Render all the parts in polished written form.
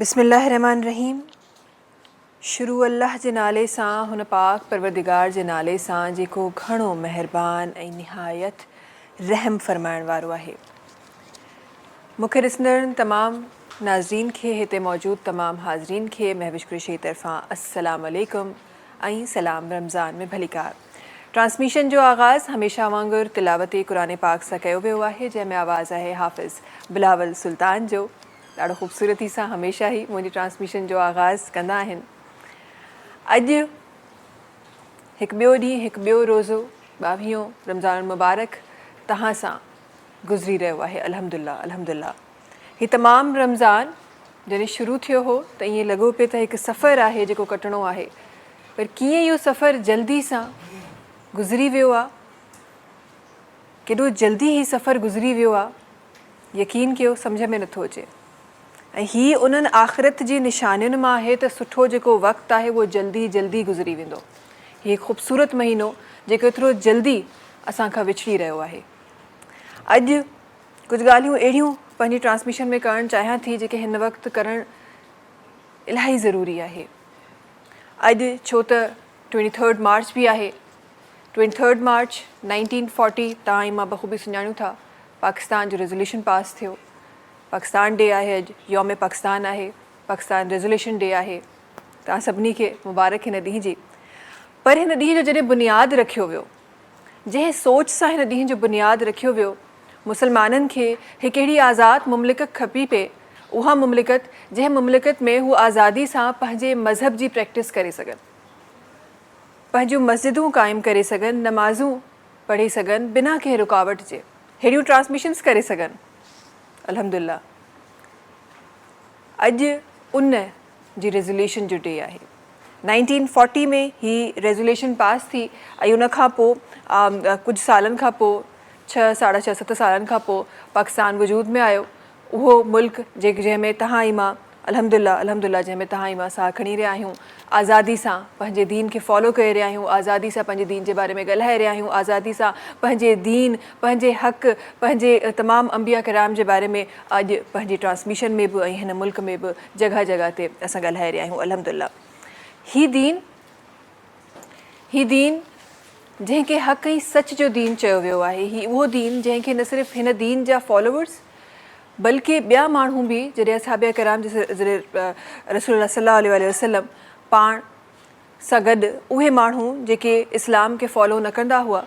बिस्मिल्लाहिर्रहमानिर्रहीम. शुरू अल्लाह जे नाले सां, हुन पाक परवरदिगार जे नाले सां जेको घणो महिरबान ऐं निहायत रहम फरमाइण वारो आहे. मूंखे ॾिसंदड़ तमामु नाज़रीन खे, हिते मौजूदु तमामु हाज़रीन खे महविश कुरैशी तरफ़ां अस्सलाम वालेकुम ऐं सलाम रमज़ान में भलीकार. ट्रांसमिशन जो आगाज़ हमेशह वांगुरु तिलावत क़ुरान पाक सां कयो वियो आहे, जंहिंमें आवाज़ आहे हाफ़िज़ बिलावल सुल्तान जो. ॾाढो ख़ूबसूरती सां हमेशह ई मुंहिंजी ट्रांसमिशन जो आगाज़ कंदा आहिनि. अॼु हिकु ॿियो ॾींहुं, हिकु ॿियो रोज़ो 22 रमज़ान मुबारक तव्हां सां गुज़री रहियो आहे. अल्हम्दुलिल्लाह अल्हम्दुलिल्लाह. हीउ तमामु रमज़ान जॾहिं शुरू थियो हो त ईअं लॻो पियो त हिकु सफ़रु आहे जेको कटिणो आहे, पर कीअं इहो सफ़रु जल्दी सां गुज़री वियो आहे, केॾो जल्दी हीउ सफ़रु गुज़री वियो आहे, यकीन कयो सम्झ में नथो अचे. ऐं हीअ उन्हनि आख़िरत जी निशानियुनि मां आहे त सुठो जेको वक़्तु आहे उहो जल्दी जल्दी गुज़री वेंदो. हीउ ख़ूबसूरत महीनो जेको एतिरो जल्दी असांखां विछड़ी रहियो आहे. अॼु कुझु ॻाल्हियूं अहिड़ियूं पंहिंजी ट्रांसमिशन में करणु चाहियां थी जेके हिन वक़्तु करणु इलाही ज़रूरी आहे. अॼु छो त 23 मार्च बि आहे. 23 मार्च 1940 तव्हां ऐं मां बख़ूबी सुञाणूं था, पाकिस्तान जो रेज़ोल्यूशन पास थियो. पाकिस्तान डे आहे अॼु, यौम पाकिस्तान आहे, पाकिस्तान रेज़ोल्यूशन डे आहे. तव्हां सभिनी खे मुबारक हिन ॾींहं जी. पर हिन ॾींहं जो जॾहिं बुनियादु रखियो वियो, जंहिं सोच सां हिन ॾींहं जो बुनियादु रखियो वियो, मुसलमाननि खे हिकु अहिड़ी आज़ादु मुमलिकत खपी पए, उहा मुमलिकत जंहिं मुमलिकत में हू आज़ादी सां पंहिंजे मज़हब जी प्रैक्टिस करे सघनि, पंहिंजूं मस्जिदूं क़ाइमु करे सघनि, नमाज़ूं पढ़ी सघनि बिना कंहिं रुकावट जे, अहिड़ियूं ट्रांसमिशन्स करे सघनि. अल्हम्दुलिल्लाह. अॼु उन जी रेज़ोल्यूशन जो डे आहे. 1940 में ही रेज़ोल्यूशन पास थी ऐं उन खां पोइ कुझु सालनि खां पोइ 6, 6.5, 7 सालनि खां पोइ पाकिस्तान वजूद में आयो. उहो मुल्क जंहिंमें तव्हां ई मां अल्हम्दुलिल्लाह अल्हम्दुलिल्लाह जंहिंमें तव्हां ई मां साह खणी रहिया आहियूं, आज़ादी सां पंहिंजे दीन खे फॉलो करे रहिया आहियूं, आज़ादी सां पंहिंजे दीन जे बारे में ॻाल्हाए रहिया आहियूं, आज़ादी सां पंहिंजे दीन, पंहिंजे हक़, पंहिंजे तमामु अंबिया कराम जे बारे में अॼु पंहिंजी ट्रांसमिशन में बि ऐं हिन मुल्क में बि जॻह जॻह ते असां ॻाल्हाए रहिया आहियूं. अल्हम्दुलिल्लाह. हीउ दीन जंहिंखे हक़ ऐं सच जो दीन चयो वियो आहे, हीउ उहो दीन जंहिंखे न सिर्फ़ु हिन दीन जा फॉलोवर्स बल्कि ॿिया माण्हू बि, जॾहिं असहाबे कराम रसूलुल्लाह सल्लल्लाहु अलैहि वसल्लम पाण सां गॾु उहे माण्हू जेके इस्लाम खे फॉलो न कंदा हुआ,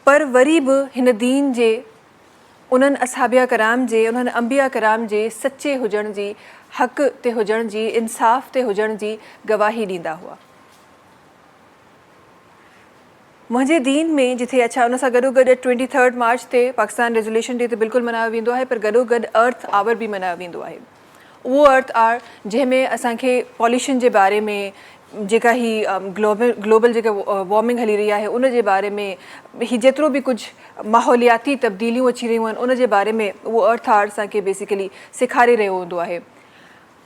पर वरी बि हिन दीन जे उन्हनि असहाबिया कराम जे, उन्हनि अंबिया कराम जे सचे हुजण जी, हक़ ते हुजण जी, इंसाफ़ ते हुजण जी गवाही ॾींदा हुआ. मुंहिंजे दीन में जिथे अच्छा उन सां गॾोगॾु 23 मार्च ते पाकिस्तान रेज़ोल्यूशन डे ते बिल्कुलु मल्हायो वेंदो आहे, पर गॾोगॾु अर्थ आवर बि मल्हायो वेंदो आहे. उहो अर्थ आहे जंहिंमें असांखे पॉल्यूशन जे बारे में, जेका ही ग्लोबल जेका वॉर्मिंग हली रही आहे उन जे बारे में, ही जेतिरो बि कुझु माहौलियाती तब्दीलियूं अची रहियूं आहिनि उन जे बारे में उहो अर्थ आर्ट असांखे बेसिकली सेखारे रहियो हूंदो आहे।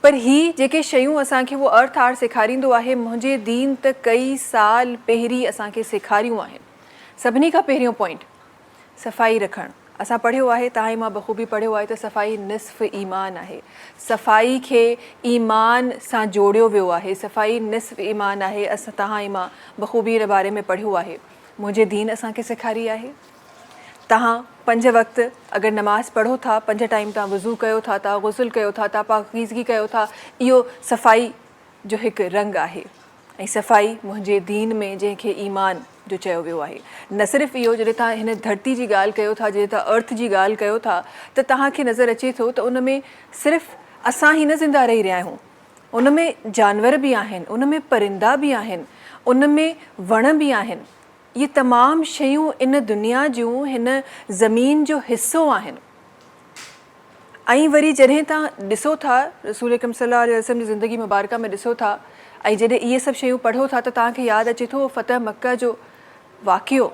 पर ही जेके शयूं असांखे उहो अर्थ आर्ट सेखारींदो आहे, मुंहिंजे दीन त कई साल पहिरीं असांखे सेखारियूं आहिनि। सभिनी खां पहिरियों पॉइंट सफ़ाई रखणु। असां पढ़ियो आहे, तव्हां ई मां बख़ूबी पढ़ियो आहे त सफ़ाई निस्फ़ ईमान आहे। सफ़ाई खे ईमान सां जोड़ियो वियो आहे। सफ़ाई निस्फ़ ईमान आहे। असां तव्हां ई मां बख़ूबी हिन बारे में पढ़ियो आहे। मुंहिंजे दीन असांखे सेखारी आहे। तव्हां 5 वक़्त अगरि नमाज़ पढ़ो था, 5 टाइम तव्हां वज़ू कयो था, तव्हां गुस्ल कयो था, तव्हां पाकीज़गी कयो था, इहो सफ़ाई जो हिकु रंग आहे। ऐं सफ़ाई मुंहिंजे दीन में जंहिंखे ईमान जो चयो वियो आहे। न सिर्फ़ु इहो, जॾहिं तव्हां हिन धरती जी ॻाल्हि कयो था, जॾहिं तव्हां अर्थ जी ॻाल्हि कयो था, त तव्हांखे नज़र अचे थो त उन में सिर्फ़ु असां ई न ज़िंदा रही रहिया आहियूं, उन में जानवर बि आहिनि, उन में परिंदा बि आहिनि, उन में वण बि आहिनि। ये तमामु शयूं इन दुनिया जूं हिन ज़मीन जो हिसो आहिनि। ऐं वरी जॾहिं तव्हां ॾिसो था रसूल अकरम सल्लल्लाहु अलैहि वसल्लम जी ज़िंदगी मुबारका में ॾिसो था, ऐं जॾहिं इहे सभु शयूं पढ़ो था त तव्हांखे यादि अचे थो फ़तह मक्का जो वाक़ियो।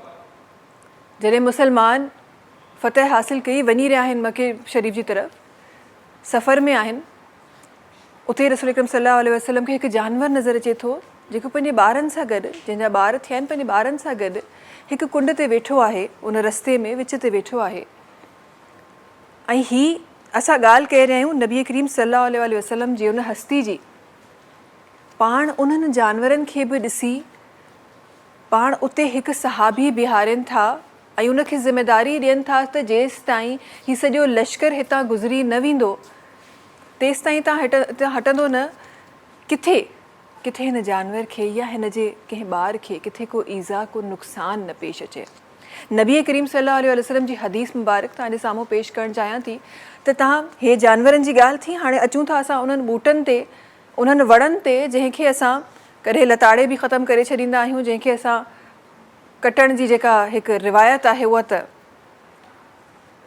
जॾहिं मुसलमान फ़तह हासिल कई वञी रहिया आहिनि मके शरीफ़ जी तरफ़, सफ़र में आहिनि, उते रसूल अकरम सल्लल्लाहु अलैहि वसल्लम खे हिकु जानवर नज़र अचे थो जेको पंहिंजे ॿारनि सां गॾु, जंहिंजा ॿार थिया आहिनि, पंहिंजे ॿारनि सां गॾु हिकु कुंड ते वेठो आहे, उन रस्ते में विच ते वेठो आहे। ऐं ही असां ॻाल्हि करे रहिया आहियूं नबी करीम सल्लल्लाहु अलैहि वसल्लम जी, उन हस्ती जी। पाण उन्हनि जानवरनि खे बि ॾिसी पाण उते हिकु सहाबी बीहारनि था ऐं उनखे ज़िमेदारी ॾियनि था त जेसि ताईं हीउ सॼो लश्कर हितां गुज़री न वेंदो, तेसि ताईं तव्हां हटंदो न। किथे किथे हिन जानवर खे या हिन जे कंहिं ॿार खे किथे को ईज़ा, को नुक़सानु न पेश अचे। नबी करीम सल्लल्लाहु अलैहि वसल्लम जी हदीस मुबारक तव्हांजे साम्हूं पेश करणु चाहियां थी त तव्हां हे जानवरनि जी ॻाल्हि थी, हाणे अचूं था असां उन्हनि ॿूटनि ते, उन्हनि वणनि ते जंहिंखे असां कॾहिं लताड़े बि ख़तमु करे छॾींदा आहियूं, जंहिंखे असां कटण जी जेका हिकु रिवायत आहे उहा त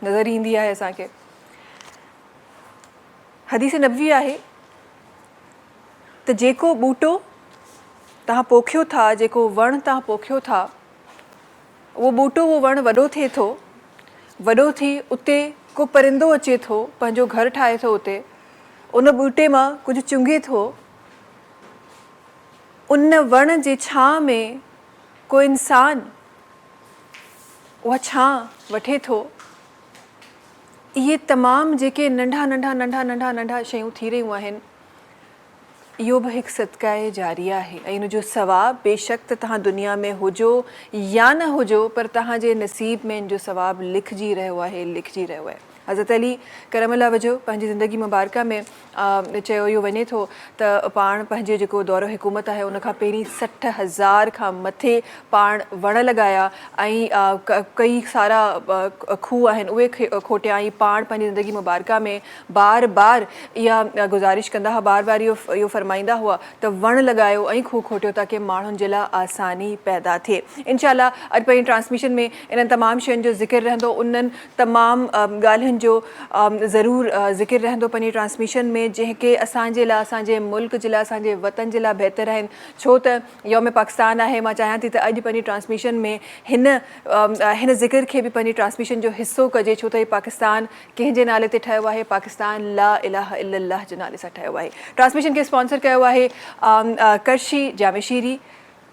नज़र ईंदी आहे असांखे। हदीस नबवी आहे त जेको ॿूटो तव्हां पोखियो था, जेको वणु तव्हां पोखियो था, उहो ॿूटो, उहो वणु वॾो थिए थो, वॾो थी उते को परिंदो अचे थो, पंहिंजो घरु ठाहे थो उते, उन ॿूटे मां कुझु चुंघे थो, उन वण जे छांव में को इंसानु उहा छांव वठे थो। इहे तमामु जेके नंढा नंढा नंढा नंढा नंढा शयूं थी रहियूं आहिनि, इहो बि हिकु सदक़ाए जारिया आहे। ऐं इन जो सवाबु बेशक त तव्हां दुनिया में हुजो या न हुजो, पर तव्हांजे नसीब में इन जो सवाबु लिखिजी रहियो आहे, लिखिजी रहियो आहे। हज़रत अली करमल्ला वजो पंहिंजी ज़िंदगी मुबारका में चयो इहो वञे थो त पाण पंहिंजे जेको दौरो हुकूमत आहे उन खां पहिरीं 60,000 खां मथे पाण वण लॻाया ऐं कई सारा खूह आहिनि उहे खोटिया। ऐं पाण पंहिंजी ज़िंदगी मुबारका में बार बार इहा गुज़ारिश कंदा हुआ, बार बार इहो फरमाईंदा हुआ त वण लॻायो ऐं खूह खोटियो ताकी माण्हुनि जे लाइ आसानी पैदा थिए। इंशाअल्लाह अॼु पंहिंजी ट्रांसमिशन में इन्हनि तमामु शयुनि जो ज़िक्र रहंदो, उन्हनि तमामु ॻाल्हियुनि जो ज़रूरु ज़िक्र रहंदो पंहिंजी ट्रांसमिशन में, जंहिंखे असांजे लाइ, असांजे मुल्क जे लाइ, असांजे वतन जे लाइ बहितर आहिनि। छो त यौम पाकिस्तान आहे, मां चाहियां थी त अॼु पंहिंजी ट्रांसमिशन में हिन ज़िक्र खे बि पंहिंजी ट्रांसमिशन जो हिसो कजे, छो त हीउ पाकिस्तान कंहिंजे नाले ते ठहियो आहे, पाकिस्तान ला इलाहा इल्लल्लाह जे नाले सां ठहियो आहे। ट्रांसमिशन खे स्पॉन्सर कयो आहे करशी जामे शीरी।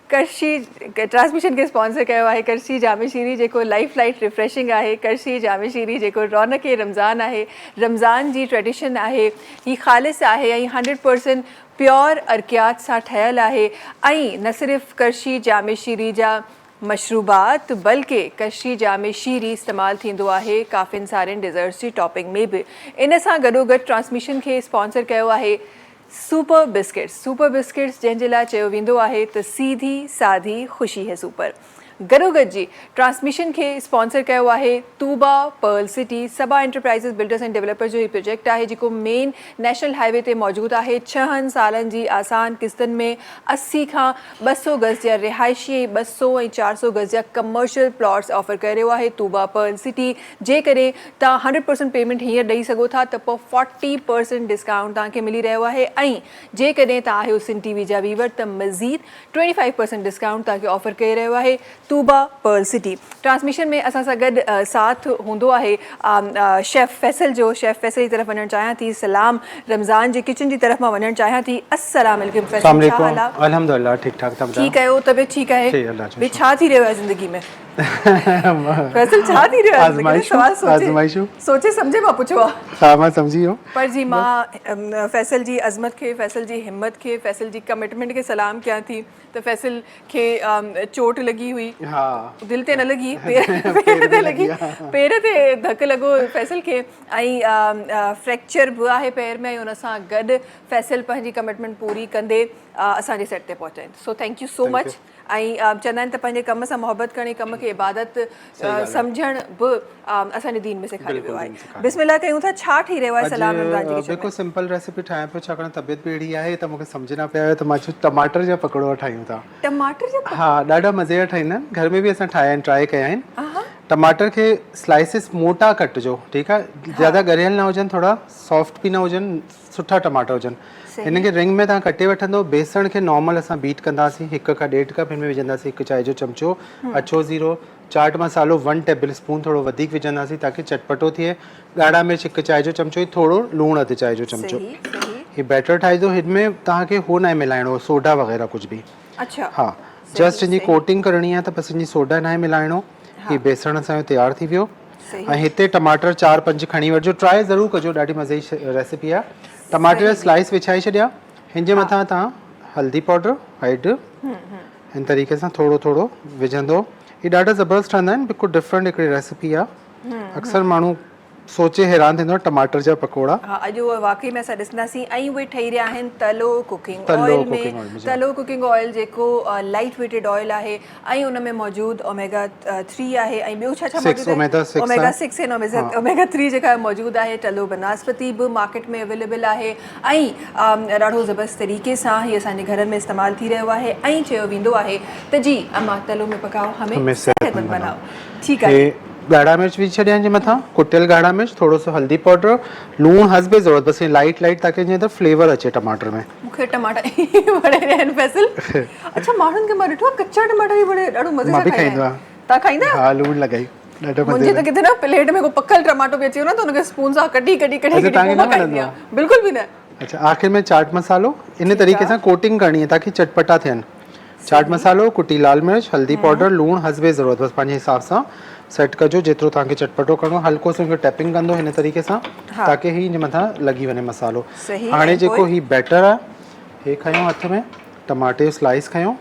ट्रांसमिशन खे स्पॉन्सर कयो आहे करशी जामे शीरी, जेको लाइफ लाइट रिफ्रेशिंग आहे। करशी जामे शीरी जेको रौनक रमज़ान आहे, रमज़ान जी ट्रेडिशन आहे, ही ख़ालिस आहे ऐं 100% प्योर अर्कियात सां ठहियलु आहे। ऐं न सिर्फ़ु करशी जामे शीरी जा मशरूबात बल्कि करशी जामे शीरी इस्तेमालु थींदो आहे काफ़िनि सारनि डिज़र्ट्स जी टॉपिंग में बि। इन सां गॾोगॾु ट्रांसमिशन खे स्पॉन्सर कयो आहे सुपर बिस्किट्स। सुपर बिस्किट्स जंहिंजे लाइ चयो वेंदो आहे त सीधी सादी ख़ुशी है सुपर। गरोगत जी ट्रांसमिशन खे स्पॉन्सर कयो आहे Tuba pearl city Saba enterprises builders and developers जो ही प्रोजेक्ट आहे जेको मेन नेशनल हाईवे ते मौजूदु आहे 6 सालनि जी आसान किस्तनि में 80 खां 200 गज़ जा रिहाइशी 200 ऐं 400 गज़ जा कमर्शियल प्लॉट्स ऑफर करे रहियो आहे तूबा पर्ल सिटी जेकॾहिं तव्हां 100% पेमेंट हींअर ॾेई सघो था त पोइ 40% डिस्काउंट तव्हांखे मिली रहियो आहे ऐं जेकॾहिं तव्हां आहियो सिन टीवी जा व्यूवर त मज़ीद 25% डिस्काउंट तव्हांखे ऑफर करे रहियो आहे तूबा पर्ल सिटी ट्रांसमिशन में असां सां गॾु साथ हूंदो आहे शेफ़ फैसल जो शेफ़ फैसल जी तरफ़ वञणु चाहियां थी सलाम रमज़ान जे किचन जी तरफ़ मां वञणु चाहियां थी अस्सलाम वालेकुम फैसल छा हाल आहे अल्हम्दुलिल्लाह ठीक ठाक ठीकु आहियो तबियत ठीकु आहे जी, अल्लाह जो ॿियो छा थी रहियो आहे ज़िंदगी में फैसल छा थी रहियो आहे ज़िंदगी में? सवाल आज़माइशूं सोचे सम्झे मां पुछो आहे हा मां सम्झी वियो पर जी मां फैसल जी अज़मत खे फैसल जी हिम्मत खे फैसल जी कमिटमेंट खे सलाम कयां थी त फैसल खे चोट लॻी हुई हा दिलि ते न लॻी पेर ते लॻी पेर ते धकु लॻो फैसल खे ऐं फ्रैक्चर बि आहे पेर में ऐं हुन सां गॾु फैसल पंहिंजी कमिटमेंट पूरी कंदे असांजे सेट ते पहुचाइनि so thank you so much ऐं चवंदा आहिनि त पंहिंजे कम सां मोहबत करणी कम खे इबादत सम्झण बि असांजे दीन में सेखारियो वियो आहे बिस्मिल्लाह कयूं था छा ठही रहियो आहे सलाम रमज़ान जी किचन बिल्कुलु सिंपल रेसिपी ठाहियां पियो छाकाणि तबियत बि अहिड़ी आहे त मूंखे सम्झ न पिया त मां चयो टमाटर जा पकौड़ा ठाहियूं था टमाटर जा हा ॾाढा मज़े जा ठाहींदा आहिनि घर में बि असां ठाहिया आहिनि ट्राई कया आहिनि टमाटर खे स्लाइसिस मोटा कटिजो ठीकु आहे ज़्यादा ॻरियल न हुजनि थोरा सॉफ्ट बि न हुजनि सुठा टमाटर हुजनि हिन खे रिंग में तव्हां कटे वठंदो बेसण खे नॉर्मल असां बीट कंदासीं 1 खां 1.5 कप हिन में विझंदासीं 1 चांहि जो चमचो अछो ज़ीरो चाट मसालो 1 टेबल स्पून थोरो वधीक विझंदासीं ताकी चटपटो थिए ॻाढ़ा मिर्च 1 चांहि जो चमचो थोरो लूणु अधु चांहि जो चमचो ही बैटर ठाहिजो हिन में तव्हांखे हो न मिलाइणो सोडा वग़ैरह कुझु बि अच्छा हा जस्ट हिनजी कोटिंग करणी आहे त बसि हिनजी सोडा न मिलाइणो ही बेसण असांजो तयारु थी वियो ऐं हिते टमाटर 4-5 खणी वठिजो ट्राई ज़रूरु कजो ॾाढी मज़े जी रेसिपी आहे टमाटर जा स्लाइस विछाए छॾिया हिन जे मथां तव्हां हल्दी पाउडर हैड हिन तरीक़े सां थोरो थोरो विझंदो ही ॾाढा ज़बरदस्त ठहंदा आहिनि बिल्कुलु डिफरेंट हिकिड़ी रेसिपी आहे अक्सर माण्हू सोचे हैरान थींदो आहे टमाटर जा पकोड़ा हा अॼु उहो वाक़ई में असां ॾिसंदासीं ऐं उहे ठही रहिया आहिनि तलो कुकिंग ऑयल में तलो कुकिंग ऑयल जेको लाइट वेटेड ऑयल आहे ऐं उन में मौजूदु ओमेगा 3 आहे ऐं ॿियो छा छा मौजूदु आहे ओमेगा 6 ऐं ओमेगा 3 जेका मौजूदु आहे तलो बनास्पति बि मार्केट में अवेलेबल आहे ऐं ॾाढो ज़बरदस्त तरीक़े सां हीअ असांजे घरनि में इस्तेमालु थी रहियो आहे ऐं चयो वेंदो आहे त जी अम्मा तलो में पकाओ हमें सेहतमंद बनाओ ठीकु आहे ॻाढ़ा मिर्च विझी छॾिया आहिनि जे मथां कुटियल ॻाढ़ा मिर्च थोरो सो हल्दी पाउडर लूणु हस्बे ज़रूरत बसि लाइट लाइट ताकी जीअं त फ्लेवर अचे टमाटर में मूंखे टमाटा वणे रहिया आहिनि फैसल अच्छा माण्हुनि खे मां ॾिठो आहे कचा टमाटा बि बड़े ॾाढो मज़े सां खाईंदा आहिनि तव्हां खाईंदा हा लूणु लॻाई ॾाढो मज़े मुंहिंजे त किथे न प्लेट में को पकल टमाटो बि अची वञे न त हुनखे स्पून सां कटी बिल्कुलु बि न अच्छा आख़िर में चाट मसालो इन तरीक़े सां कोटिंग करणी आहे ताकी चटपटा थियनि चाट मसालो कुटी लाल मिर्च हल्दी पाउडर लूणु हस्बे ज़रूरत बसि पंहिंजे हिसाब सां सेट कजो जेतिरो तव्हांखे चटपटो करिणो हल्को सो टैपिंग कंदो हिन तरीक़े सां ताकी ही मथां लॻी वञे मसालो हाणे जेको ही बैटर आहे हे खयों हथ में टमाटे जो स्लाइस खयों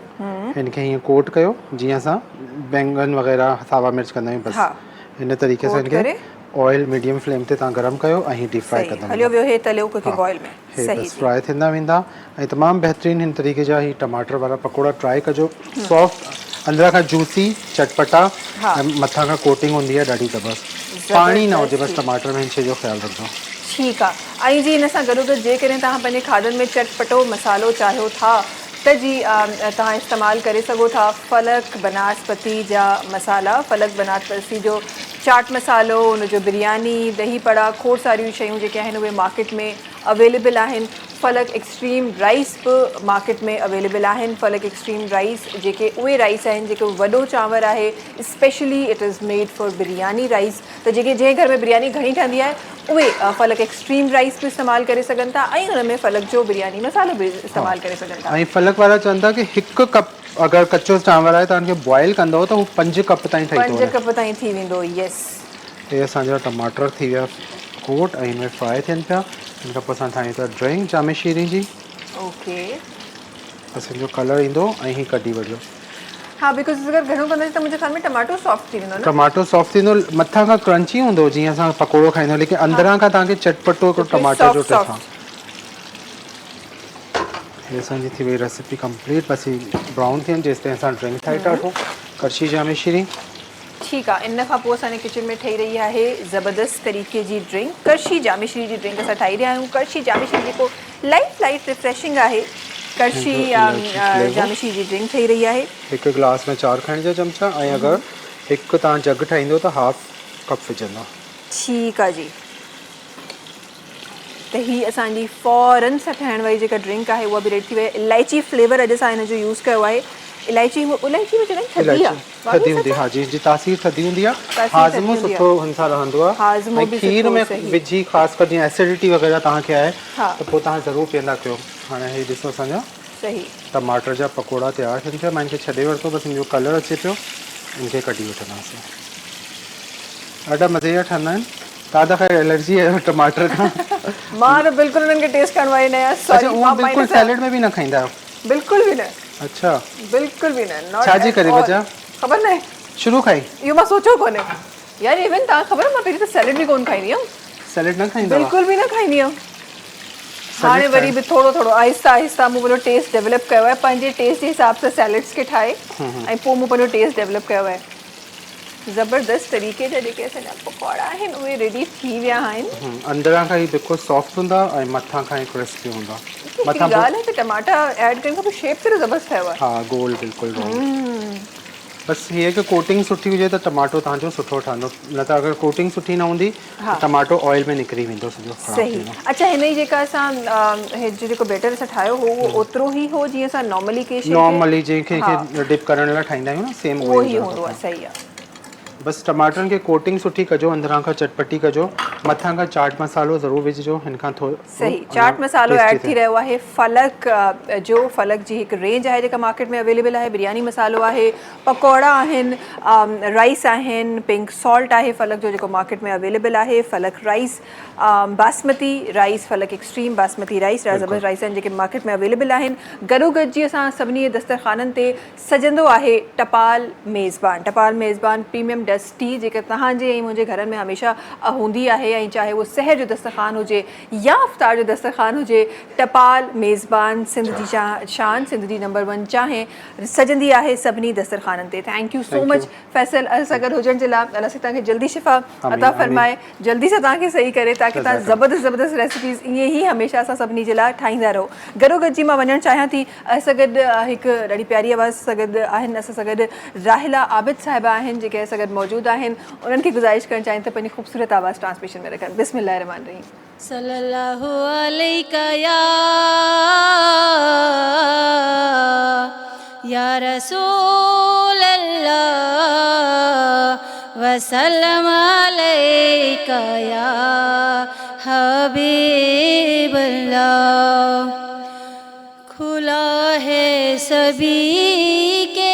हिन खे हीअं कोट कयो जीअं असां बैंगन वग़ैरह सावा मिर्च कंदा आहियूं बसि हिन तरीक़े सां हिनखे ऑयल मीडियम फ्लेम ते तव्हां गरम कयो ऐं डीप फ्राई कंदा बसि फ्राई थींदा वेंदा ऐं तमामु बहितरीनु हिन तरीक़े जा ही टमाटर वारा पकोड़ा ट्राई कजो सॉफ्ट अंदरां खां जूसी चटपटा ऐं मथां खां कोटिंग हूंदी आहे ॾाढी ज़बरदस्त पाणी न हुजे बसि टमाटर में हिन शइ जो ख़्यालु रखिजो ठीकु आहे ऐं जी हिन सां गॾोगॾु जेकॾहिं तव्हां पंहिंजे खाधनि में चटपटो मसालो चाहियो था त जी तव्हां इस्तेमालु करे सघो था फलक बनास्पति जा मसाला फलक बनास्पति जो चाट मसालो उनजो बिरयानी दही पड़ा खोड़ सारियूं शयूं जेके आहिनि उहे मार्केट में अवेलेबल आहिनि फलक एक्सट्रीम राइस बि मार्केट में अवेलेबल आहिनि फलक एक्सट्रीम राइस जेके उहे राइस आहिनि जेको वॾो चांवर आहे specially it is made for biryani rice त जेके जंहिं घर में बिरयानी घणी ठहंदी आहे उहे फलक एक्सट्रीम राइस बि इस्तेमालु करे सघनि था ऐं हुन में फलक जो बिरयानी मसालो बि इस्तेमालु करे सघनि था ऐं फलक वारा चवनि था कि 1 कप अगरि कचो चांवर आहे त हुनखे बॉइल कंदव त हू 5 कप ताईं ठही 5 कप ताईं थी वेंदो यस हे असांजा टमाटर थी विया कोट ऐं हिन में फ्राई थियनि पिया हिन खां पोइ असां ठाहियूं था ड्रिंक जामे शीरी जी ओके बसि हिन जो कलर ईंदो ऐं ही कढी वठिजो हाँ बिकॉज़ अगर घणो कंदासीं त मुंहिंजे ख़्याल में टमाटो सॉफ्ट थी वेंदो न टमाटो सॉफ्ट थींदो मथां खां क्रंची हूंदो जीअं असां पकोड़ो खाईंदा आहियूं लेकिन अंदरां खां तव्हांखे चटपटो टमाटर जो टेस्ट आहे ये असांजी थी वई रेसिपी कंप्लीट बस ही ब्राउन थियनि जेसि ताईं असां ड्रिंक ठाहे था वठूं करशी जामेश्वरी। ठीकु आहे, इन खां पोइ असांजे किचन में ठही रही आहे ज़बरदस्त तरीक़े जी ड्रिंक, करशी जामेश्वरी जी ड्रिंक असां ठाही रहिया आहियूं। करशी जामेश्वरी जेको लाइट रिफ्रेशिंग आहे, करशी जामेश्वरी जी ड्रिंक ठही रही आहे। हिकु गिलास में 4 खाइण जा चमचा, ऐं अगरि हिकु तव्हां जग ठाहींदो त हाफ कप विझंदा। ठीकु आहे जी, त ही असांजी फ़ौरन सां ठहण वारी जेका ड्रिंक आहे उहा बि रेडी थी वई। इलायची फ्लेवर अॼु असां हिन जो यूज़ कयो आहे। इलायची में चवंदा थधी आहे, थधी हूंदी, हा जी, जी तासीर थधी हूंदी आहे, हाज़मो सुठो हुन सां रहंदो आहे। हाज़मो बि खीर में विझी ख़ासि कर जीअं एसिडिटी वग़ैरह तव्हांखे आहे त पोइ तव्हां ज़रूरु पीअंदा कयो। हाणे ही ॾिसो असांजा सही टमाटर जा पकोड़ा तयारु थियनि पिया। मां इनखे छॾे वरितो, बसि इनजो कलर अचे पियो, इनखे कढी वठंदासीं। ॾाढा मज़े जा ठहंदा आहिनि। तव्हां त ख़ैर एलर्जी आहे टमाटर खां। मां त बिल्कुलु उन्हनि खे टेस्ट करण वारी न आहियां। अच्छा, उहो बिल्कुलु सैलेड में बि न खाईंदा आहियो? बिल्कुलु बि न। अच्छा, बिल्कुलु बि न। छा जी करे वजह? ख़बर न आहे, शुरू खाई इहो मां सोचियो कोन्हे यार। इवन तव्हां ख़बर आहे मां पहिरीं त सैलेड बि कोन खाईंदी हुयमि। सैलेड न खाईंदा? बिल्कुलु बि न खाईंदी हुयमि। हाणे वरी बि थोरो थोरो आहिस्ता आहिस्ता मूं पंहिंजो टेस्ट डेवलप कयो आहे, पंहिंजे टेस्ट जे हिसाब सां सैलेड्स खे ठाहे ऐं पोइ मूं पंहिंजो टेस्ट डेवलप कयो आहे। ज़बरदस्त तरीक़े जा जेके असांजा पकौड़ा आहिनि उहे रेडी थी विया आहिनि। अंदरां खां ई बिल्कुलु सॉफ्ट हूंदा ऐं मथां खां ई क्रिस्पी हूंदा। मथां ॻाल्हि आहे त टमाटा ऐड करण खां पोइ शेप केॾो ज़बरदस्त ठहियो आहे। हा, गोल बिल्कुलु। बसि हीअ कि कोटिंग सुठी हुजे त टमाटो तव्हांजो सुठो ठहंदो, न त अगरि कोटिंग सुठी न हूंदी त टमाटो ऑयल में निकिरी वेंदो सॼो। सही। अच्छा, हिन जी जेका असां जेको बैटर असां ठाहियो हो उहो ओतिरो ई हो जीअं असां नॉर्मली नॉर्मली जंहिंखे डिप करण लाइ ठाहींदा आहियूं न, सेम उहो ई हूंदो आहे। सही आहे। बसि टमाटरनि खे कोटिंग सुठी कजो, अंदरां खां चटपटी कजो, मथां खां चाट मसालो ज़रूरु विझिजो। हिन खां थोरो सही चाट मसालो ऐड थी रहियो आहे। फलक जो फलक जी हिकु रेंज आहे जेका मार्केट में अवेलेबल आहे। बिरयानी मसालो आहे, पकौड़ा आहिनि, राइस आहिनि, पिंक सॉल्ट आहे फलक जो जेको मार्केट में अवेलेबल आहे, फलक राइस, बासमती राइस, फलक एक्सट्रीम बासमती राइस, ॾाढा ज़बरदस्त राइस आहिनि जेके मार्केट में अवेलेबल आहिनि। गॾोगॾु जी असां सभिनी दस्तरखाननि ते सजंदो आहे टपाल मेज़बान। टपाल मेज़बान प्रीमियम डस्टी जेका तव्हांजे ऐं मुंहिंजे घरनि में हमेशह हूंदी आहे, ऐं चाहे उहो सहर जो दस्तरखान हुजे या इफ्तार जो दस्तरखान हुजे, टपाल मेज़बान सिंध जी शान, सिंध जी नंबर 1 चाहे सजंदी आहे सभिनी दस्तरखाननि ते। Thank you so much Faisal असां गॾु हुजण जे लाइ। अलाह सां तव्हांखे जल्दी शिफ़ा अता फरमाए, जल्दी सां तव्हांखे सही करे, ताकी तव्हां ज़बरदस्त रेसिपीज़ ईअं ई हमेशह असां सभिनी जे लाइ ठाहींदा रहो। गॾोगॾु जी मां वञणु चाहियां थी, असां गॾु हिकु ॾाढी प्यारी आवाज़ सां गॾु आहिनि, असां सां गॾु राहिला आबिद साहिबा आहिनि जेके असां गॾु मौजूदु आहिनि। उन्हनि खे गुज़ारिश करणु चाहिनि त पंहिंजी ख़ूबसूरत आवाज़ ट्रांसमिशन में रखनि। बिस्मिल्लाह रहमान रहीम। सल्लल्लाहु अलैका या रसूल अल्लाह वसल्लम अलैका या हबीब अल्लाह। खुला है सभी के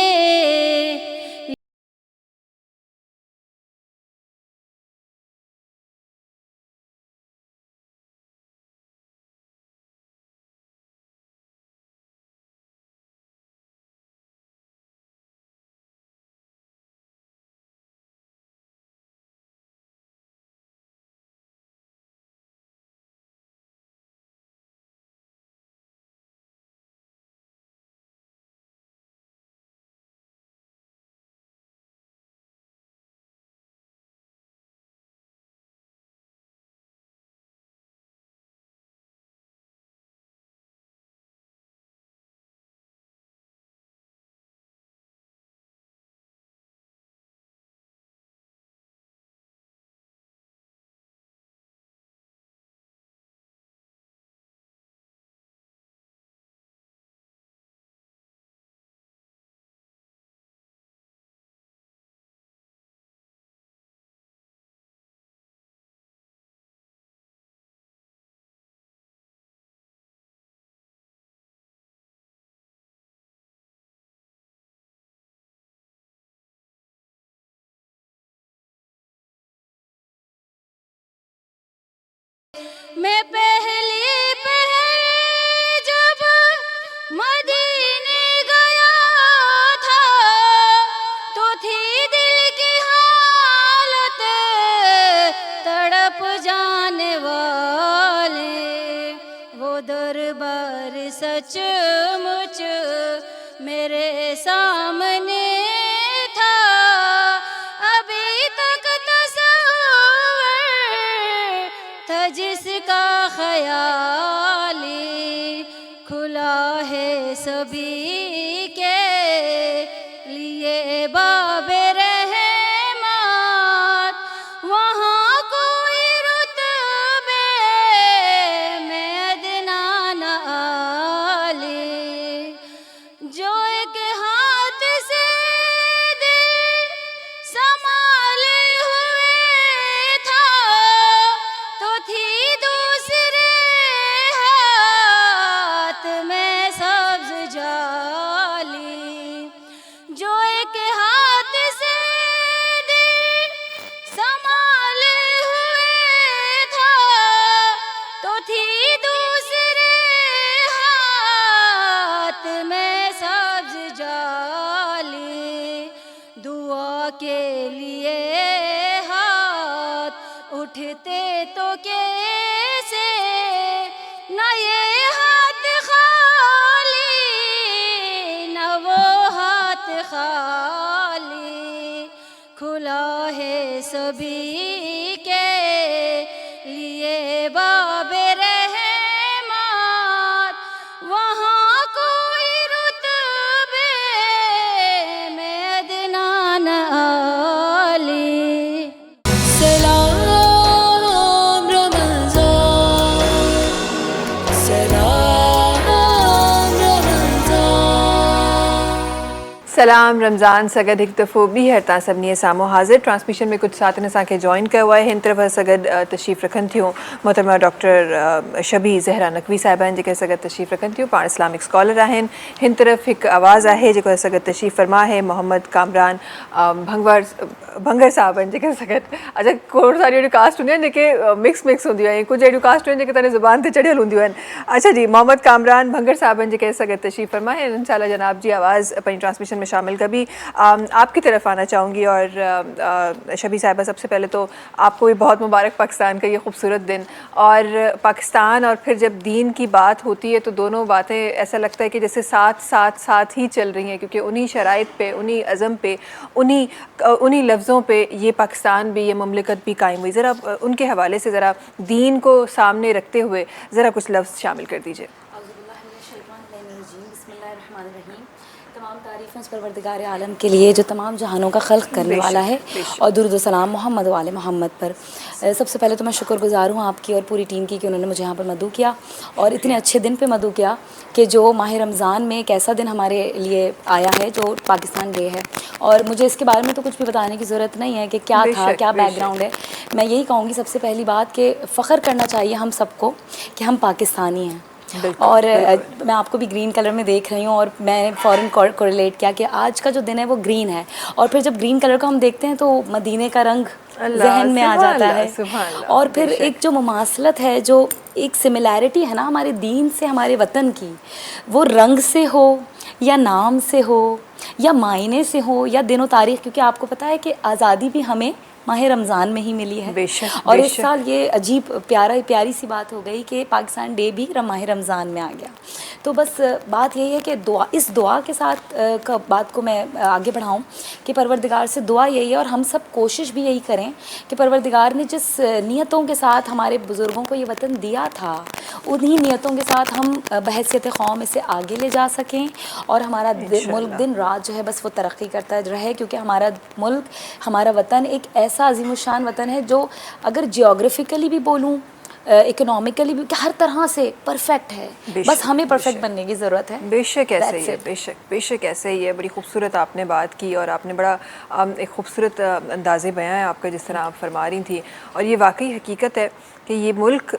मैं पहली पहल जब मदीने गया था तो थी दिल की हालत तड़प जाने वाले। वो दरबार सचमुच मेरे सामने था, के लिए हाथ उठते तो कैसे, न ये हाथ खाली न वो हाथ खाली, खुला है सभी के लिए बाबे रहमत, वहाँ कोई रुतबे में अदना न आली। सलाम रमज़ान, सलाम रमज़ान। सलाम रमज़ान सगद हिक दफ़ो बी हर तां सभिनी साम्हूं हाज़िर ट्रांसमिशन में कुछ साथन असांखे जॉइन कयो आहे। हिन तरफ़ सगद तशरीफ़ रखनि थियूं मोहतरमा डॉक्टर शबी ज़हरा नकवी साहिबान जेके सगद तशरीफ़ रखनि थियूं, पाण इस्लामिक स्कॉलर आहिनि। हिन तरफ़ हिकु आवाज़ आहे जेको सगद तशरीफ़ फरमा है मोहम्मद कामरान भंगर साहिबनि जेके सगद, अच्छा खोड़ सारी अहिड़ियूं कास्ट हूंदियूं आहिनि जेके मिक्स हूंदियूं आहिनि, कुझु अहिड़ियूं कास्ट आहिनि जेके तव्हांजी ज़ुबान ते चढ़ियल हूंदियूं आहिनि। अच्छा जी, मोहम्मद कामरान भंगर साहिबनि जेके सगद तशरीफ़ फरमा है, इंशाल्लाह जनाब जी आवाज़ अपनी ट्रांसमिशन में शामिल कभी आपकी तरफ आना चाहूँगी। और शबी साहिबा, सबसे पहले तो आपको भी बहुत मुबारक पाकिस्तान का ये खूबसूरत दिन। और पाकिस्तान और फिर जब दीन की बात होती है तो दोनों बातें ऐसा लगता है कि जैसे साथ ही चल रही हैं, क्योंकि उन्हीं शराइत पे, उन्हीं अज़म पे, उन्हीं लफ्ज़ों पे ये पाकिस्तान भी, ये ममलिकत भी कायम हुई। ज़रा उनके हवाले से ज़रा दीन को सामने रखते हुए ज़रा कुछ लफ्ज़ शामिल कर दीजिए। तमाम तारीफ़ें उस परवरदिगार आलम के लिए जो तमाम जहानों का खल्क़ करने वाला है, और दुरूद सलाम मोहम्मद वाले मोहम्मद पर। सबसे पहले तो मैं शुक्रगुज़ार हूँ आपकी और पूरी टीम की कि उन्होंने मुझे यहाँ पर मदऊ किया और इतने अच्छे दिन पे मदऊ किया कि जो माह रमज़ान में एक ऐसा दिन हमारे लिए आया है जो पाकिस्तान डे है। और मुझे इसके बारे में तो कुछ भी बताने की ज़रूरत नहीं है कि क्या था, क्या बैकग्राउंड है। मैं यही कहूँगी सबसे पहली बात कि फ़ख्र करना चाहिए हम सबको कि हम पाकिस्तानी हैं। और मैं आपको भी ग्रीन कलर में देख रही हूँ और मैंने फ़ौरन कोरिलेट किया कि आज का जो दिन है वो ग्रीन है। और फिर जब ग्रीन कलर को हम देखते हैं तो मदीने का रंग जहन में आ जाता है। और फिर एक जो मुमासलत है, जो एक सिमिलैरिटी है ना हमारे दीन से, हमारे वतन की, वो रंग से हो या नाम से हो या मायने से हो या दिनों तारीख़, क्योंकि आपको पता है कि आज़ादी भी हमें माह रमज़ान में ही मिली है। और इस साल ये अजीब प्यारी सी बात हो गई कि पाकिस्तान डे भी माह रमज़ान में आ गया। तो बस बात यही है कि इस दुआ के साथ बात को मैं आगे बढ़ाऊं कि परवरदिगार से दुआ यही है और हम सब कोशिश भी यही करें कि परवरदिगार ने जिस नियतों के साथ हमारे बुज़ुर्गों को ये वतन दिया था, उन्हीं नियतों के साथ हम बहैसियत कौम इसे आगे ले जा सकें और हमारा मुल्क दिन रात जो है बस वो तरक्की करता रहे। क्योंकि हमारा मुल्क, हमारा वतन एक ऐसा अज़ीमुशान वतन है जो अगर जियोग्राफिकली भी बोलूँ, इकोनॉमिकली भी, हर तरह से परफेक्ट है। बस हमें परफेक्ट बनने की ज़रूरत है। बेशक ऐसे ही है, बेशक ऐसे ही है। बड़ी खूबसूरत आपने बात की और आपने बड़ा एक खूबसूरत अंदाज़े बयां है आपका जिस तरह आप फरमा रही थी। और ये वाकई हकीकत है कि ये मुल्क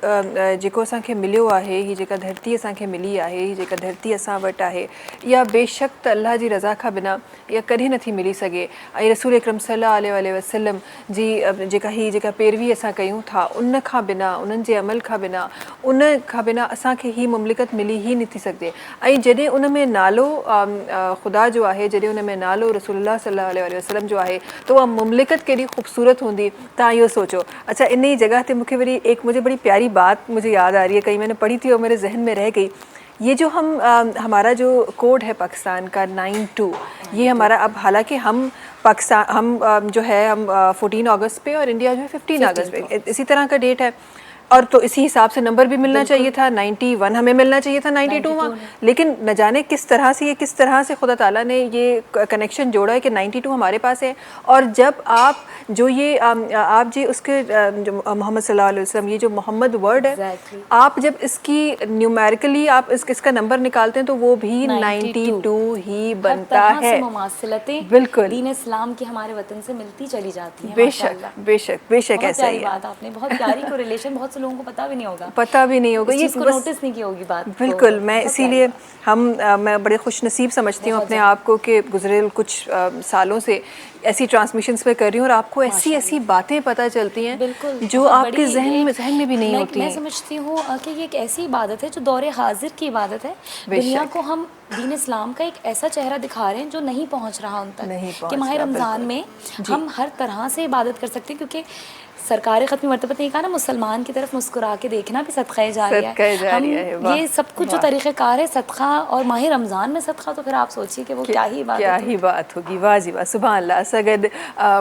जेको असांखे मिलियो आहे, ही जेका धरती असांखे मिली आहे, ही जेका धरती असां वटि आहे, इहा बेशक त अल्लाह जी रज़ा खां बिना इहा कॾहिं नथी मिली सघे। ऐं रसूल अकरम सल्लल्लाहु अलैहि वसल्लम जी जेका पैरवी असां कयूं था, उन खां बिना, उन्हनि जे अमल खां बिना असांखे ही मुमलिकत मिली ही नथी सघे। ऐं जॾहिं उन में नालो ख़ुदा जो आहे, जॾहिं उन में नालो रसूलुल्लाह सल्लल्लाहु अलैहि वसल्लम जो आहे, त उहा मुमलिकत केॾी ख़ूबसूरत हूंदी। तव्हां इहो सोचो। अच्छा, इन ई जगह ते मूंखे वरी मुझे बड़ी प्यारी बात मुझे याद आ रही है, कहीं मैंने पढ़ी थी और मेरे जहन में रह गई। ये जो हमारा जो कोड है पाकिस्तान का 92, ये हमारा, अब हालांकि हम जो है हम 14 अगस्त पे और इंडिया जो है 15 अगस्त पे इसी तरह का डेट है। और तो इसी हिसाब से नंबर भी मिलना चाहिए था, 91 हमें मिलना चाहिए था 92 लेकिन न जाने किस तरह से खुदा ताला ने ये कनेक्शन जोड़ा है कि 92 हमारे पास है। और जब आप जो ये आप जी उसके जो मोहम्मद सल्लल्लाहु अलैहि वसल्लम, ये जो मोहम्मद वर्ड है, आप जब इसकी न्यूमेरिकली आप इसका नंबर निकालते हैं तो वो भी 92 ही बनता है। बिल्कुल दीन इस्लाम की हमारे वतन से मिलती चली जाती है। बेशक ऐसा ही है। बात आपने बहुत प्यारी को रिलेशन, बहुत से लोगों को पता भी नहीं होगा, ये नोटिस नहीं की होगी बात। बिल्कुल, मैं इसीलिए मैं बड़े खुशनसीब समझती हूँ अपने आप को कि गुज़रे कुछ सालों से ऐसी ट्रांसमिशंस पे कर रही हूँ और आपको ऐसी बातें पता चलती हैं जो आपके जहन में भी नहीं होती। मैं समझती हूँ कि ये एक ऐसी इबादत है जो दौरे हाजिर की इबादत है। दुनिया को हम दीन इस्लाम का एक ऐसा चेहरा दिखा रहे हैं जो नहीं पहुंच रहा उन नहीं तक पहुंच कि माह रहा, रमज़ान में हम हर तरह से इबादत कर सकते हैं, क्योंकि सरकार ख़त्मी मरतबत ने कहा ना, मुसलमान की तरफ मुस्कुरा के देखना भी सदक़ा जारिया है। हम ये सब कुछ जो तरीक़ेकार है सदक़ा, और माह रमज़ान में सदक़ा, तो फिर आप सोचिए कि वो क्या ही बात होगी। वाह जी वाह, सुभान अल्लाह। सगद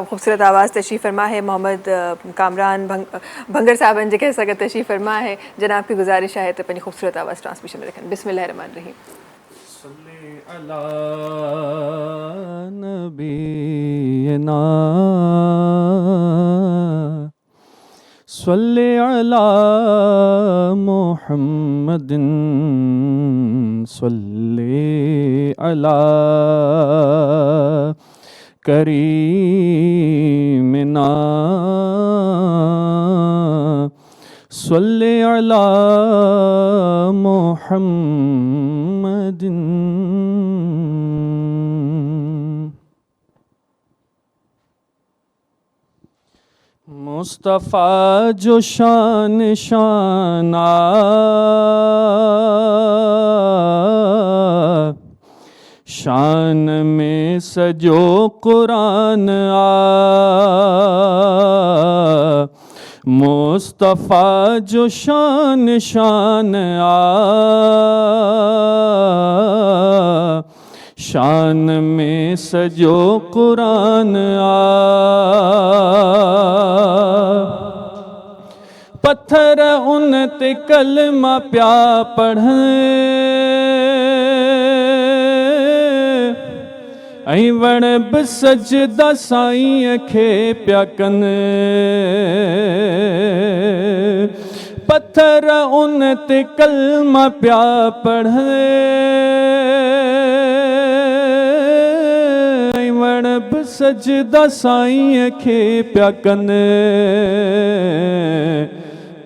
खूबसूरत आवाज़ तशरीफ़ फरमा है मोहम्मद कामरान भंगर साहब जी के सगद तशरीफ़ फरमा है। जनाब की गुजारिश है तो अपनी खूबसूरत आवाज़ ट्रांसमिशन में रखें। बिस्मिल्लाहिर्रहमानिर्रहीम। अला नबीना सल्ले अला मुहम्मदिन सल्ले अला करीमिना सल्ले अला मुहम्मदिन। मुस्तफ़ा जो शान शाना शान में सजो कुरान मुस्तफ़ा जो शान शान शान में सजो कुरान पत्थर उन ते कलमा प्या पढ़े ऐं वण बि सजदा साईं खे प्या कनि पत्थर उन ते कलमा प्या पढ़े ऐं वण बि सजदा साईं खे प्या कनि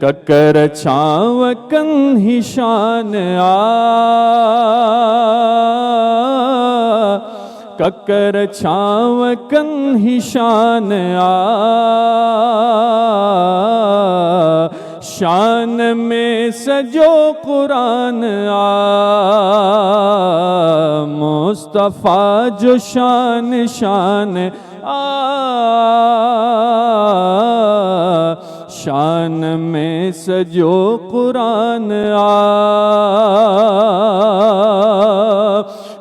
ककर छांव कन्ही शान ककर छांव कन्ही शान शान में सजो कुरान मुस्तफ़ा जो शान शान शान में सजो कुरान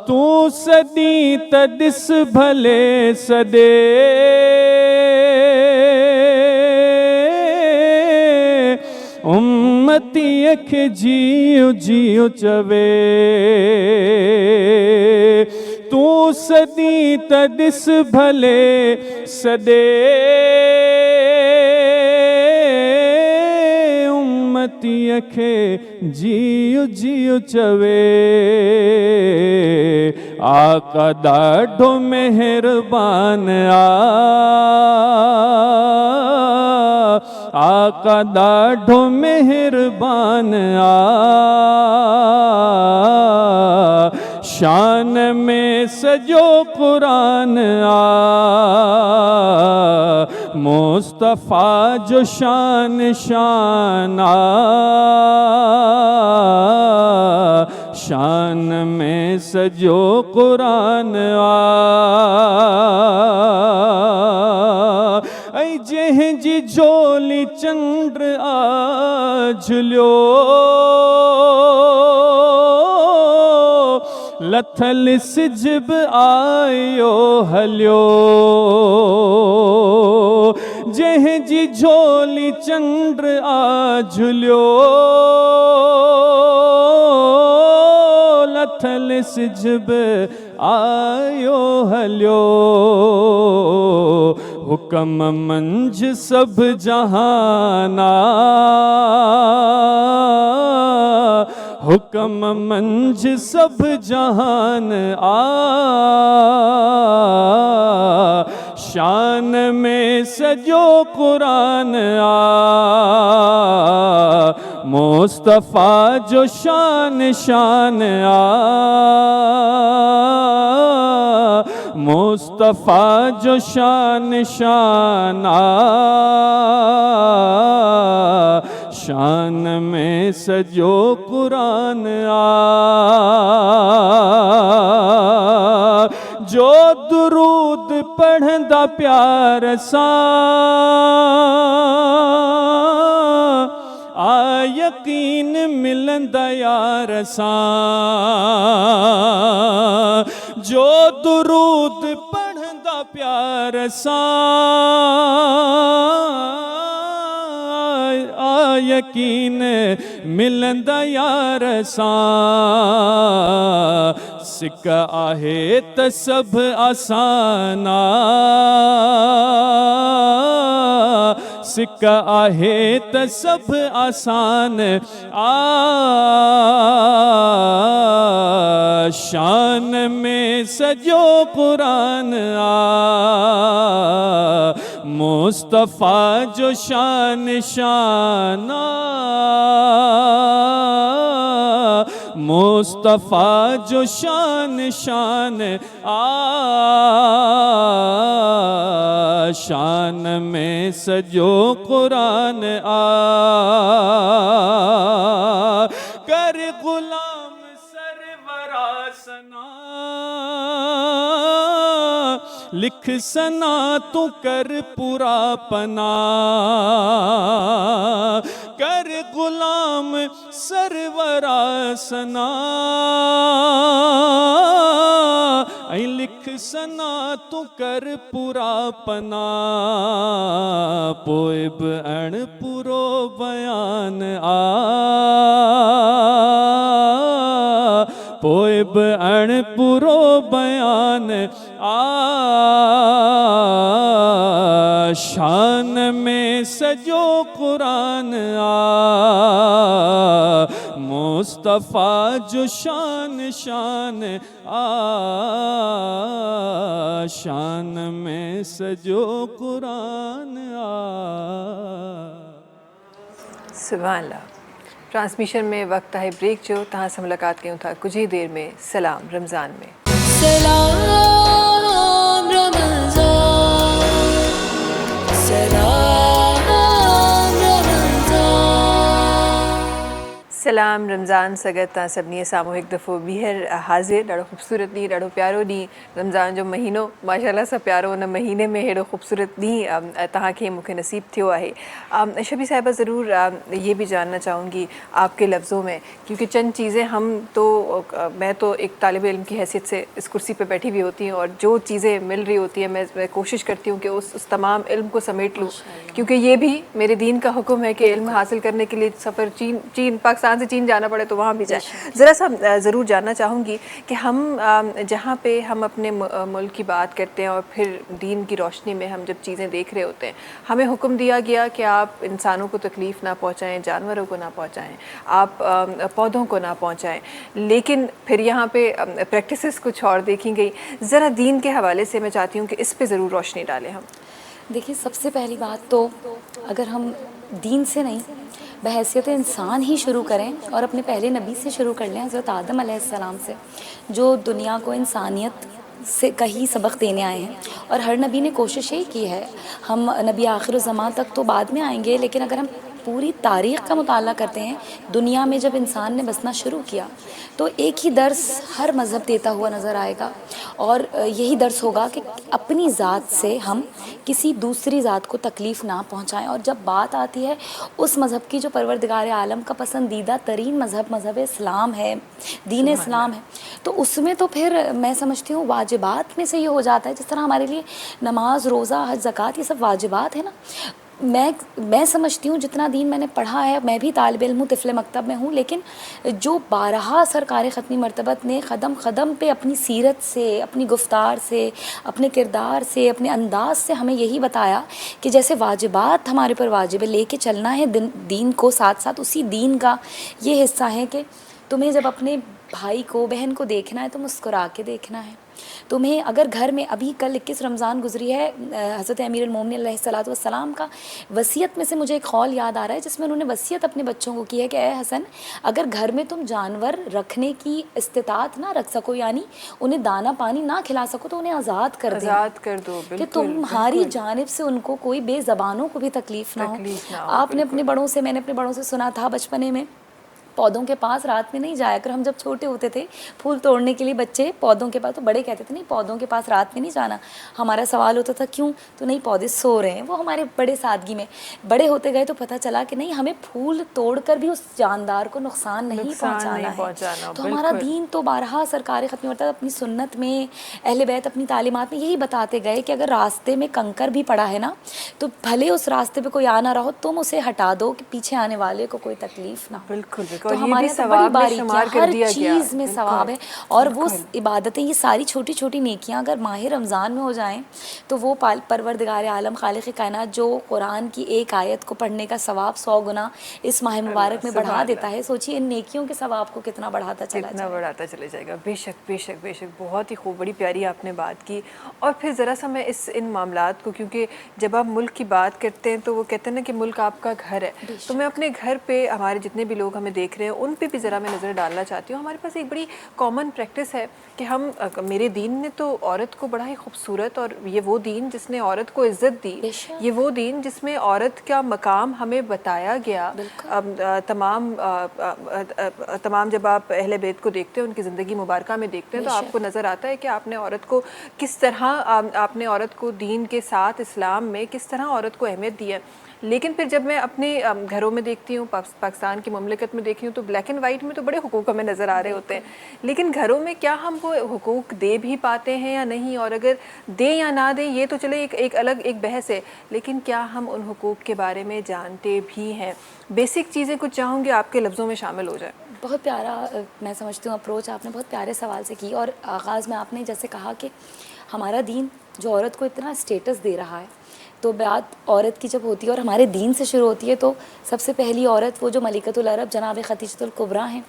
तू सदी तदिस भले सदे उम्मतीअ खे जियो जियो चवे तू सदी तदिस भले सदे उम्मतीअ खे जियो जियो चवे आका ॾाढो मेहरबान आका ॾाढो मेहरबान शान में सजो कुरान मुस्तफ़ा जो शान शान शान में सजो कुरान ऐं जंहिंजी झोली चंद्र झुलियो लथल सिज बि आयो हलियो जंहिंजी झोली चंद्र झुलियो लथल सिज बि आयो हलियो हुकम मंझ सब जहाना हुकम मंझ सब जहान शान में सजो कुरान मुस्तफ़ा जो शान शान मुस्तफ़ा जो शान शान शान में सजो कुरान जो दुरूद पढ़ंदा प्यार सा यकीन मिलंदा यार सा जो दुरूद पढ़ंदा प्यार सा यकीन मिलंदा यार सा सिक्का आहे त सब आसाना सिक्का आहे त सब आसान शान में सजो कुरान मुस्तफ़ा जो शान शाना मुस्तफ़ा जो शान शान शान में सजो कुरान कर गुलाम सरवरा सना लिख सना तू कर पूरा पना कर गुलाम सरवरा सना लिख सना तू कर पूरा पना पोइब अण पूरो बयान पोइब अण पूरो बयान शान में सजो कुरान मुस्तफ़ा जो शान शान शान में सजो कुरान सुभान अल्लाह। ट्रांसमिशन में वक्त है ब्रेक जो तहाँ से मुलाकात कयूं था कुछ ही देर में सलाम रमज़ान में। सलाम रमज़ान सलाम रमज़ान सलाम रमज़ान सगत तव्हां सभिनी साम्हूं हिकु दफ़ो ॿीहर हाज़िर। ॾाढो ख़ूबसूरत ॾींहुं, ॾाढो प्यारो ॾींहुं, रमज़ान जो महीनो माशाल्लाह सां प्यारो। उन महीने में हेॾो ख़ूबसूरत ॾींहुं तव्हांखे मूंखे नसीब थियो आहे। शबी साहिबा ज़रूर ये भी जानना चाहूँगी आपके लफ्ज़ों में, क्योंकि चंद चीज़ें मैं तो एक तालिब इल्म की हैसियत से इस कुर्सी पे बैठी हुई होती हूँ और जो चीज़ें मिल रही होती हैं मैं कोशिश करती हूँ कि उस तमाम इल्म को समेट लूँ, क्योंकि ये भी मेरे दीन का हुक्म है कि इल्म हासिल करने के लिए सफ़र चीन पाकिस्तान से चीन जाना पड़े तो वहाँ भी जाए। ज़रा सा ज़रूर जानना चाहूँगी कि हम जहाँ पे हम अपने मुल्क की बात करते हैं और फिर दीन की रोशनी में हम जब चीज़ें देख रहे होते हैं, हमें हुक्म दिया गया कि आप इंसानों को तकलीफ़ ना पहुँचाएँ, जानवरों को ना पहुँचाएँ, आप पौधों को ना पहुँचाएँ, लेकिन फिर यहाँ पे प्रैक्टिसेस कुछ और देखी गई। ज़रा दीन के हवाले से मैं चाहती हूँ कि इस पे ज़रूर रोशनी डालें हम। देखिए, सबसे पहली बात तो अगर हम दीन से नहीं बहैसियत इंसान ही शुरू करें और अपने पहले नबी से शुरू कर लें, हज़रत आदम अलैहिस्सलाम से, जो दुनिया को इंसानियत से कहीं सबक देने आए हैं। और हर नबी ने कोशिश यही की है। हम नबी आखिर ज़मान तक तो बाद में आएंगे, लेकिन अगर हम पूरी तारीख़ का मुताला करते हैं, दुनिया में जब इंसान ने बसना शुरू किया तो एक ही दर्स हर मज़हब देता हुआ नज़र आएगा, और यही दर्स होगा कि अपनी ज़ात से हम किसी दूसरी ज़ात को तकलीफ़ ना पहुँचाएँ। और जब बात आती है उस मज़हब की जो परवरदिगार आलम का पसंदीदा तरीन मज़हब इस्लाम है, दीन इस्लाम है, तो उसमें तो फिर मैं समझती हूँ वाजिबात में से ये हो जाता है। जिस तरह हमारे लिए नमाज, रोज़ा, हज, ज़कात ये सब वाजिबात है ना, मैं समझती हूँ जितना दीन मैंने पढ़ा है, मैं भी तालिब इल्म हूँ, तिफ़्ल मकतब में हूँ, लेकिन जो बारहा सरकार ख़त्मी मरतबत ने क़दम क़दम पे अपनी सीरत से, अपनी गुफ्तार से, अपने किरदार से, अपने अंदाज से हमें यही बताया कि जैसे वाजिबात हमारे पर वाजिब है, लेके चलना है दीन को, साथ साथ उसी दीन का ये हिस्सा है कि तुम्हें जब अपने भाई को बहन को देखना है तो मुस्कुरा के देखना है। तुम्हें अगर घर में अभी कल 21 रमज़ान गुजरी है, हज़रत अमीरुल मोमिनीन अलैहिस्सलातु वस्सलाम का वसीयत में से मुझे एक कौल याद आ रहा है जिसमें उन्होंने वसीयत अपने बच्चों को की है कि ए हसन, अगर घर में तुम जानवर रखने की इस्तिताअत ना रख सको, यानी उन्हें दाना पानी ना खिला सको, तो उन्हें आज़ाद कर दो, आज़ाद कर दो, कि बिल्कुल तुम्हारी जानिब से उनको कोई बेज़बानों को भी तकलीफ़ ना हो। आपने अपने बड़ों से, मैंने अपने बड़ों से सुना था बचपने में, पौधों के पास रात में नहीं जाया कर। हम जब छोटे होते थे फूल तोड़ने के लिए बच्चे पौधों के पास, तो बड़े कहते थे नहीं पौधों के पास रात में नहीं जाना। हमारा सवाल होता था क्यों, तो नहीं पौधे सो रहे हैं। वो हमारे बड़े सादगी में। बड़े होते गए तो पता चला कि नहीं, हमें फूल तोड़कर भी उस जानदार को नुकसान नहीं पहुँचाना है। तो हमारा दीन तो बारहा सरकार ख़त्म होता है अपनी सुन्नत में, अहले बैत अपनी तालीमात में यही बताते गए कि अगर रास्ते में कंकर भी पड़ा है ना, तो भले उस रास्ते पे कोई आ ना रहा हो, तुम उसे हटा दो कि पीछे आने वाले को कोई तकलीफ ना। बिल्कुल तो हमारे बड़ी बारीकियां, हर चीज़ में सवाब है। और वो इबादतें, ये सारी छोटी छोटी नेकियां अगर माह रमज़ान में हो जाएं तो वो परवरदिगार आलम खालिक़ कायनात जो कुरान की एक आयत को पढ़ने का सवाब 100 गुना इस माह मुबारक में बढ़ा देता है। सोचिए इन नेकियों के सवाब को कितना बढ़ाता चले जाएगा। बेशक बेशक बेशक, बहुत ही खूब, बड़ी प्यारी आपने बात की। और फिर ज़रा सा मैं इन मामलात को, क्योंकि जब आप मुल्क की बात करते हैं तो वो कहते हैं ना कि मुल्क आपका घर है, तो मैं अपने घर पे हमारे जितने भी लोग हमें देख रहे हैं उन पे भी ज़रा मैं नज़र डालना चाहती हूँ। हमारे पास एक बड़ी कॉमन प्रैक्टिस है कि हम, मेरे दीन ने तो औरत को बड़ा ही खूबसूरत, और ये वो दीन जिसने औरत को इज़्ज़त दी, ये वो दीन जिसमें औरत का मकाम हमें बताया गया। तमाम जब आप अहले बैत को देखते हैं, उनकी ज़िंदगी मुबारका में देखते हैं, तो आपको नज़र आता है कि आपने औरत को किस तरह, आपने औरत को दीन के साथ इस्लाम में किस तरह औरत को अहमियत दी है। लेकिन फिर जब मैं अपने घरों में देखती हूँ, पाकिस्तान की ममलिकत में देखती हूँ, तो ब्लैक एंड वाइट में तो बड़े हुकूक हमें नज़र आ रहे होते हैं, लेकिन घरों में क्या हम वो हुकूक दे भी पाते हैं या नहीं, और अगर दें या ना दें ये तो चले एक अलग एक बहस है, लेकिन क्या हम उन हुकूक के बारे में जानते भी हैं। बेसिक चीज़ें कुछ चाहूँगी आपके लफ्ज़ों में शामिल हो जाए। बहुत प्यारा, मैं समझती हूँ अप्रोच आपने बहुत प्यारे सवाल से की। और आगाज़ में आपने जैसे कहा कि हमारा दीन जो औरत को इतना स्टेटस दे रहा है, तो बात औरत की जब होती है और हमारे दीन से शुरू होती है, तो सबसे पहली औरत वो जो मलिकतुल अरब जनाब खदीजतुल कुबरा हैं,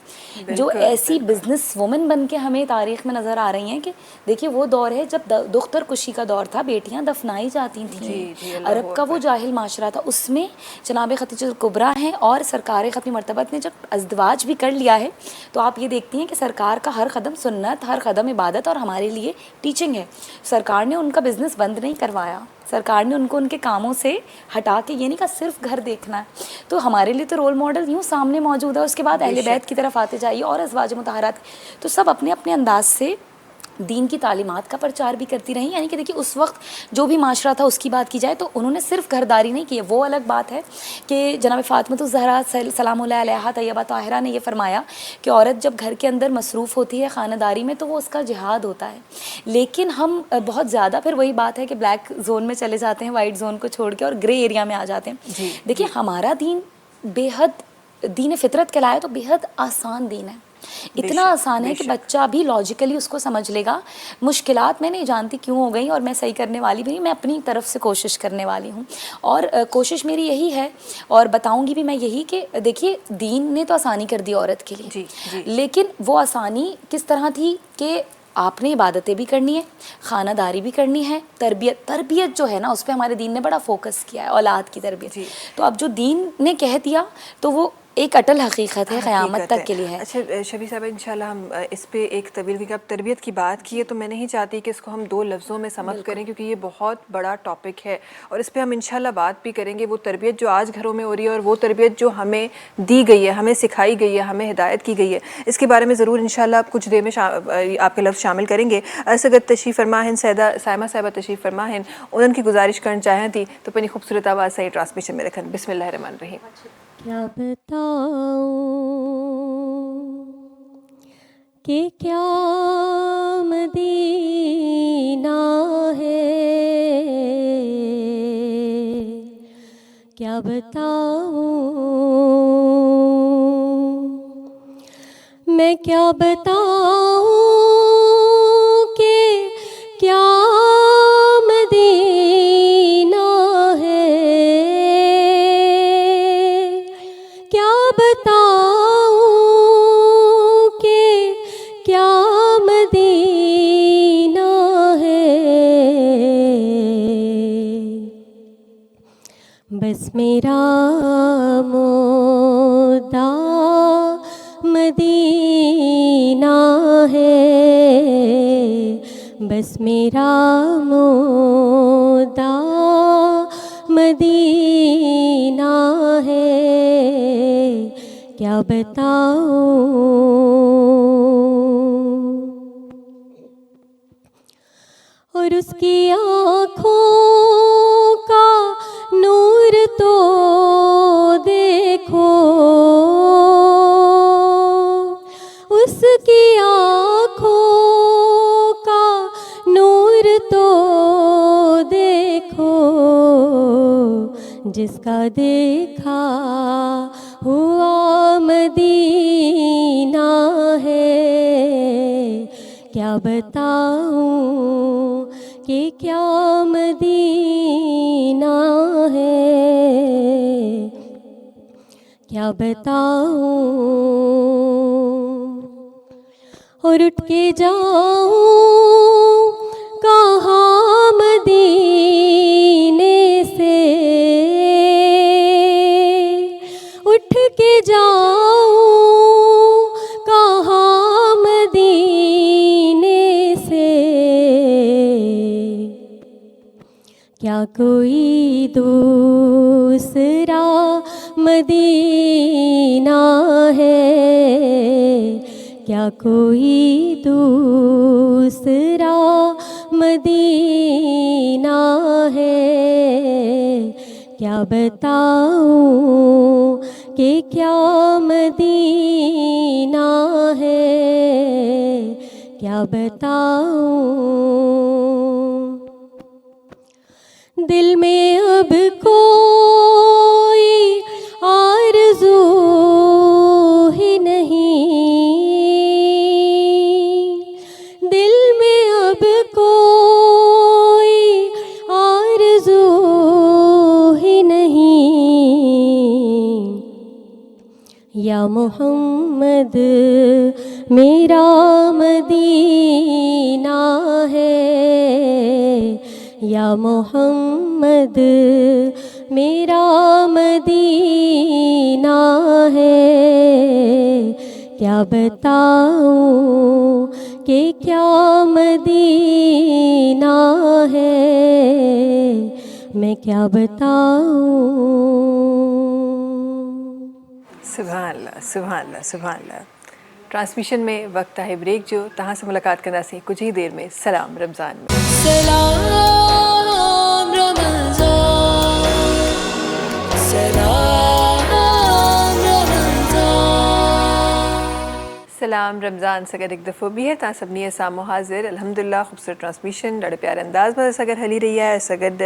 जो ऐसी बिज़नेस वुमन बन के हमें तारीख़ में नज़र आ रही हैं कि देखिए वो दौर है जब दुख्तर कुशी का दौर था, बेटियां दफनाई जाती थीं। अरब का वो जाहिल माशरा था, उसमें जनाब खदीजतुल कुबरा हैं। और सरकार ख़त्मी मरतबत ने जब अज़दवाज भी कर लिया है, तो आप ये देखती हैं कि सरकार का हर कदम सुन्नत, हर कदम इबादत और हमारे लिए टीचिंग है। सरकार ने उनका बिज़नेस बंद नहीं करवाया, सरकार ने उनको उनके कामों से हटा के ये नहीं कहा सिर्फ घर देखना है। तो हमारे लिए तो रोल मॉडल यूँ सामने मौजूद है। उसके बाद अहले बैत की तरफ आते जाइए और अज़वाज मुतहरात, तो सब अपने अपने अंदाज से दीन की तालीमात का प्रचार भी करती रहीं। यानी कि देखिए उस वक्त जो भी माशरा था उसकी बात की जाए तो उन्होंने सिर्फ घरदारी नहीं की है। वो अलग बात है कि जनाब फ़ातिमा ज़हरा सलामुल्लाह अलैहा तैयबा ताहिरा ने ये फरमाया कि औरत जब घर के अंदर मसरूफ़ होती है ख़ानदारी में, तो वो उसका जिहाद होता है। लेकिन हम बहुत ज़्यादा फिर वही बात है कि ब्लैक जोन में चले जाते हैं, वाइट जोन को छोड़ के, और ग्रे एरिया में आ जाते हैं। देखिए हमारा दीन बेहद, दीन फितरत कहलाया तो बेहद आसान दीन है। इतना आसान है कि बच्चा भी लॉजिकली उसको समझ लेगा। मुश्किलात मैं नहीं जानती क्यों हो गई, और मैं सही करने वाली भी नहीं, मैं अपनी तरफ से कोशिश करने वाली हूँ। और कोशिश मेरी यही है और बताऊँगी भी मैं यही कि देखिए दीन ने तो आसानी कर दी औरत के लिए, लेकिन वो आसानी किस तरह थी कि आपने इबादतें भी करनी है, खानादारी भी करनी है, तरबियत जो है ना उस पर हमारे दीन ने बड़ा फोकस किया है, औलाद की तरबियत। तो अब जो दीन ने कह दिया तो वो एक अटल हकीकत है, क़यामत तक के लिए है। अच्छा शबी साहब, इंशाल्लाह हम इस पे एक तवील, क्योंकि आप तरबियत की बात की है तो मैं नहीं चाहती कि इसको हम 2 लफ्ज़ों में समअप करें, क्योंकि ये बहुत बड़ा टॉपिक है और इस पे हम इंशाल्लाह बात भी करेंगे। वो तरबियत जो आज घरों में हो रही है और वो तरबियत जो हमें दी गई है, हमें सिखाई गई है, हमें हिदायत की गई है, इसके बारे में ज़रूर इंशाल्लाह कुछ देर में आपके लफ्ज़ शामिल करेंगे। असगत तशरीफ़ फरमा हैं, सायमा साहिबा तशरीफ़ फरमा हैं, उनकी गुजारिश करना चाहें थी तो अपनी खूबसूरत आवाज़ सही ट्रांसमिशन में रखन। बिस्मिल्लाहिर्रहमानिर्रहीम। क्या बताऊं कि क्या मदीना है, क्या बताऊं मैं, क्या बताऊं कि क्या मदीना है, क्या बताऊं कि बस मेरा मुद्दा मदीना है, बस मेरा मुद्दा मदीना है, क्या बताऊं। और उसकी आँखों का नूर तो देखो, उसकी आँखों का नूर तो देखो, जिसका देखा हुआ मदीना है, क्या बताऊं कि क्या मदीना है, क्या बताऊं। और उठ के जाऊं कहाँ मदीने से, उठ के जाऊं कहाँ मदीने से, क्या कोई दूसरा मदीना है, क्या कोई दूसरा मदीना है, क्या बताऊं कि क्या मदीना है, क्या बताऊं। दिल में अब कोई आरज़ू ही नहीं, दिल में अब कोई आरज़ू ही नहीं। या मोहम्मद मेरा मदीना है, या मोहम्मद मेरा मदीना है, क्या बताऊं कि क्या मदीना है, मैं क्या बताऊं। सुभान अल्लाह, सुभान अल्लाह, सुभान अल्लाह। ट्रांसमिशन में वक्त है ब्रेक जो तहाँ से मुलाकात करना सी कुछ ही देर में सलाम रमज़ान में। सलाम रमज़ान, सलाम रमज़ान। सलाम रमज़ान सगर एक दफ़ो भी है ता सभनी सामो हाज़िर अल्हम्दुलिल्लाह खूबसूरत ट्रांसमिशन ॾाढे प्यारे अंदाज़ में सगर हली रही है। सगद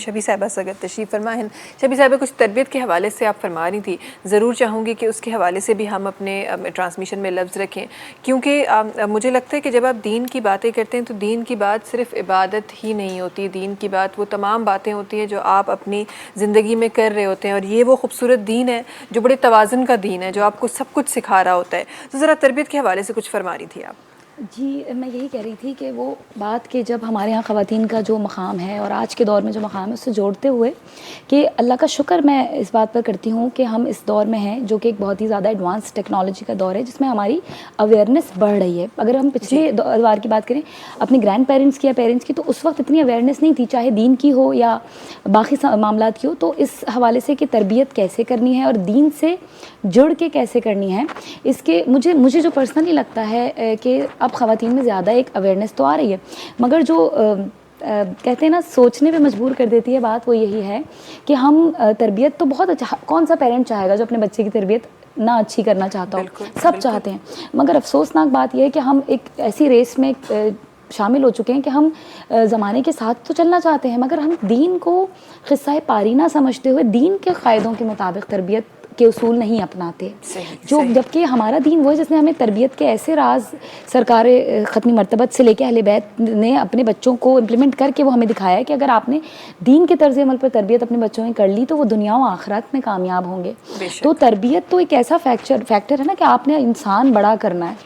शबी साहिबा सगद तशरीफ़ फरमा हैं। शबी साहिबा कुछ तरबियत के हवाले से आप फरमा रही थी, ज़रूर चाहूँगी कि उसके हवाले से भी हम अपने ट्रांसमिशन में लफ्ज़ रखें, क्योंकि मुझे लगता है कि जब आप दीन की बातें करते हैं तो दीन की बात सिर्फ़ इबादत ही नहीं होती, दीन की बात वो तमाम बातें होती हैं जो आप अपनी ज़िंदगी में कर रहे होते हैं, और ये वो खूबसूरत दीन है जो बड़े तवाज़ुन का दीन है, जो आपको सब कुछ सिखा रहा होता है। तो ज़रा तरबियत के हवाले से कुछ फरमा रही थी आप। जी, मैं यही कह रही थी कि वो बात कि जब हमारे यहाँ ख़वातीन का जो मक़ाम है और आज के दौर में जो मक़ाम है उससे जोड़ते हुए कि अल्लाह का शुक्र मैं इस बात पर करती हूँ कि हम इस दौर में हैं जो कि एक बहुत ही ज़्यादा एडवांस टेक्नोलॉजी का दौर है जिसमें हमारी अवेयरनेस बढ़ रही है। अगर हम पिछले दौर की बात करें अपने ग्रैंड पेरेंट्स की या पेरेंट्स की, तो उस वक्त इतनी अवेयरनेस नहीं थी, चाहे दीन की हो या बाकी मामलात की हो। तो इस हवाले से कि तरबियत कैसे करनी है और दीन से जुड़ के कैसे करनी है, इसके मुझे जो पर्सनली लगता है कि अब ख़वातीन में ज़्यादा एक अवेयरनेस तो आ रही है, मगर जो कहते हैं ना सोचने पे मजबूर कर देती है बात, वो यही है कि हम तरबियत तो बहुत अच्छा, कौन सा पेरेंट चाहेगा जो अपने बच्चे की तरबियत ना अच्छी करना चाहता हो, सब चाहते हैं। मगर अफसोसनाक बात यह है कि हम एक ऐसी रेस में शामिल हो चुके हैं कि हम ज़माने के साथ तो चलना चाहते हैं, मगर हम दीन को क़िस्सा पारी ना समझते हुए दीन के क़ायदों के मुताबिक तरबियत के उसूल नहीं अपनाते, जो जबकि हमारा दीन वो है जिसने हमें तरबियत के ऐसे राज सरकार ख़त्मी मरतबत से लेकर अहले बैत ने अपने बच्चों को इम्प्लीमेंट करके वो हमें दिखाया है कि अगर आपने दीन के तर्ज़ अमल पर तरबियत अपने बच्चों ने कर ली तो वो दुनिया व आखिरत में कामयाब होंगे। तो तरबियत तो एक ऐसा फैक्टर है ना कि आपने इंसान बड़ा करना है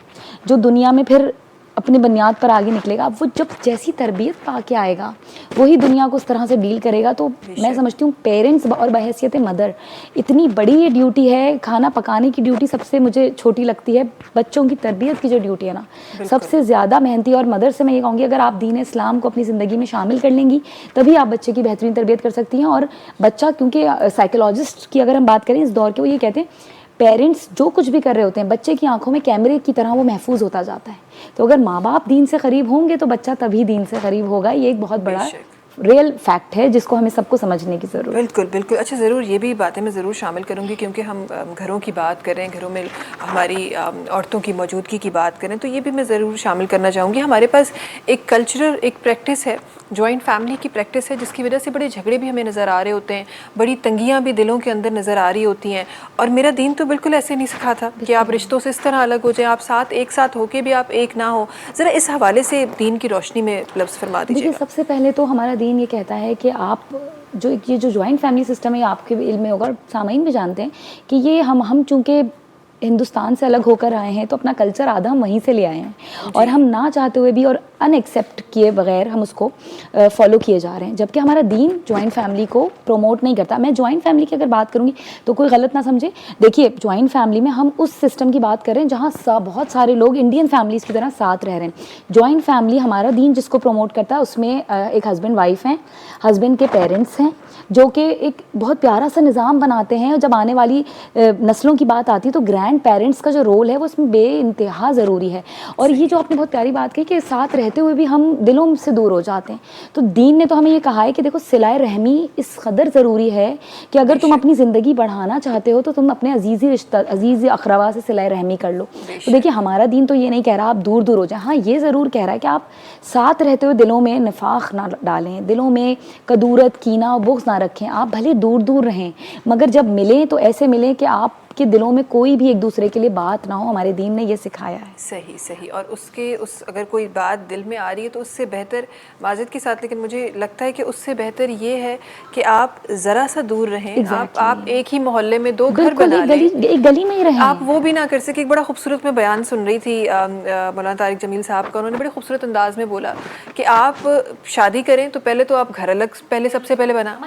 जो दुनिया में फिर अपनी बुनियाद पर आगे निकलेगा। वो जब जैसी तरबियत पा के आएगा वही दुनिया को उस तरह से डील करेगा। तो मैं समझती हूँ पेरेंट्स और बहैसियत मदर इतनी बड़ी ये ड्यूटी है। खाना पकाने की ड्यूटी सबसे मुझे छोटी लगती है, बच्चों की तरबियत की जो ड्यूटी है ना सबसे ज़्यादा मेहनती। और मदर से मैं ये कहूँगी अगर आप दीन इस्लाम को अपनी ज़िंदगी में शामिल कर लेंगी तभी आप बच्चे की बेहतरीन तरबियत कर सकती हैं। और बच्चा, क्योंकि साइकोलॉजिस्ट की अगर हम बात करें इस दौर के, वो ये कहते हैं पेरेंट्स जो कुछ भी कर रहे होते हैं बच्चे की आंखों में कैमरे की तरह वो महफूज होता जाता है। तो अगर माँ बाप दीन से करीब होंगे तो बच्चा तभी दीन से करीब होगा। ये एक बहुत बड़ा रियल फैक्ट है जिसको हमें सबको समझने की ज़रूरत है। बिल्कुल बिल्कुल। अच्छा, ज़रूर ये भी बातें मैं ज़रूर शामिल करूँगी क्योंकि हम घरों की बात करें, घरों में हमारी औरतों की मौजूदगी की बात करें तो ये भी मैं ज़रूर शामिल करना चाहूँगी। हमारे पास एक कल्चरल एक प्रैक्टिस है, जॉइंट फैमिली की प्रैक्टिस है, जिसकी वजह से बड़े झगड़े भी हमें नज़र आ रहे होते हैं, बड़ी तंगियाँ भी दिलों के अंदर नज़र आ रही होती हैं। और मेरा दीन तो बिल्कुल ऐसे नहीं सिखाता कि आप रिश्तों से इस तरह अलग हो जाएं, आप साथ एक साथ होके भी आप एक ना हो। ज़रा इस हवाले से दीन की रोशनी में लफ्ज़ फरमा दीजिए। देखिए, सबसे पहले तो हमारा दीन ये कहता है कि आप ये जो जॉइंट फैमिली सिस्टम है आपके इल्म में होगा और सामाइन भी जानते हैं कि ये हम चूँकि हिंदुस्तान से अलग होकर आए हैं तो अपना कल्चर आधा हम वहीं से ले आए हैं और हम ना चाहते हुए भी और अनएक्सेप्ट किए बगैर हम उसको फॉलो किए जा रहे हैं। जबकि हमारा दीन जॉइंट फैमिली को प्रमोट नहीं करता। मैं जॉइंट फैमिली की अगर बात करूँगी तो कोई गलत ना समझे। देखिए, जॉइंट फैमिली में हम उस सिस्टम की बात कर रहे हैं जहाँ बहुत सारे लोग इंडियन फैमिलीज़ की तरह साथ रह रहे हैं। जॉइंट फैमिली हमारा दीन जिसको प्रमोट करता है उसमें एक हस्बैंड वाइफ हैं, हस्बैंड के पेरेंट्स हैं जो कि एक बहुत प्यारा सा निज़ाम बनाते हैं। और जब आने वाली नस्लों की बात आती है तो ग्रैंड पेरेंट्स का जो रोल है वो इसमें बेइंतहा ज़रूरी है। और ये जो आपने बहुत प्यारी बात कही कि साथ रहते हुए भी हम दिलों से दूर हो जाते हैं, तो दीन ने तो हमें ये कहा है कि देखो सिलाए रहमी इस कदर ज़रूरी है कि अगर तुम अपनी ज़िंदगी बढ़ाना चाहते हो तो तुम अपने अजीज़ी रिश्ता अजीज़ अक़रबा से सिलाए रहमी कर लो। तो देखिए, हमारा दीन तो ये नहीं कह रहा आप दूर दूर हो जाए, हाँ ये ज़रूर कह रहा है कि आप साथ रहते हुए दिलों में निफाक ना डालें, दिलों में कदूरत, कीना और बुग़्ज़ ना रखें। आप भले दूर दूर रहें मगर जब मिलें तो ऐसे मिलें कि आप के दिलों में कोई भी एक दूसरे के लिए बात ना हो। हमारे दीन ने ये सिखाया है। सही सही। और अगर कोई बात दिल में आ रही है तो उससे बेहतर, माजिद के साथ, लेकिन मुझे लगता है कि उससे बेहतर ये है कि आप ज़रा सा दूर रहें। आप एक ही मोहल्ले में दो घर बना लें, एक गली में ही रहें। आप वो भी ना कर सके। एक बड़ा खूबसूरत मैं बयान सुन रही थी मौलाना तारिक जमील साहब का, उन्होंने बड़े खूबसूरत अंदाज में बोला कि आप शादी करें तो पहले तो आप घर अलग पहले सबसे पहले बना,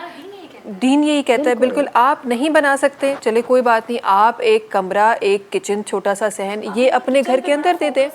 दीन यही कहता है। बिल्कुल आप नहीं बना सकते, चले कोई बात नहीं, आप एक कमरा, एक किचन, छोटा सा सहन ये अपने घर के अंदर दे दें।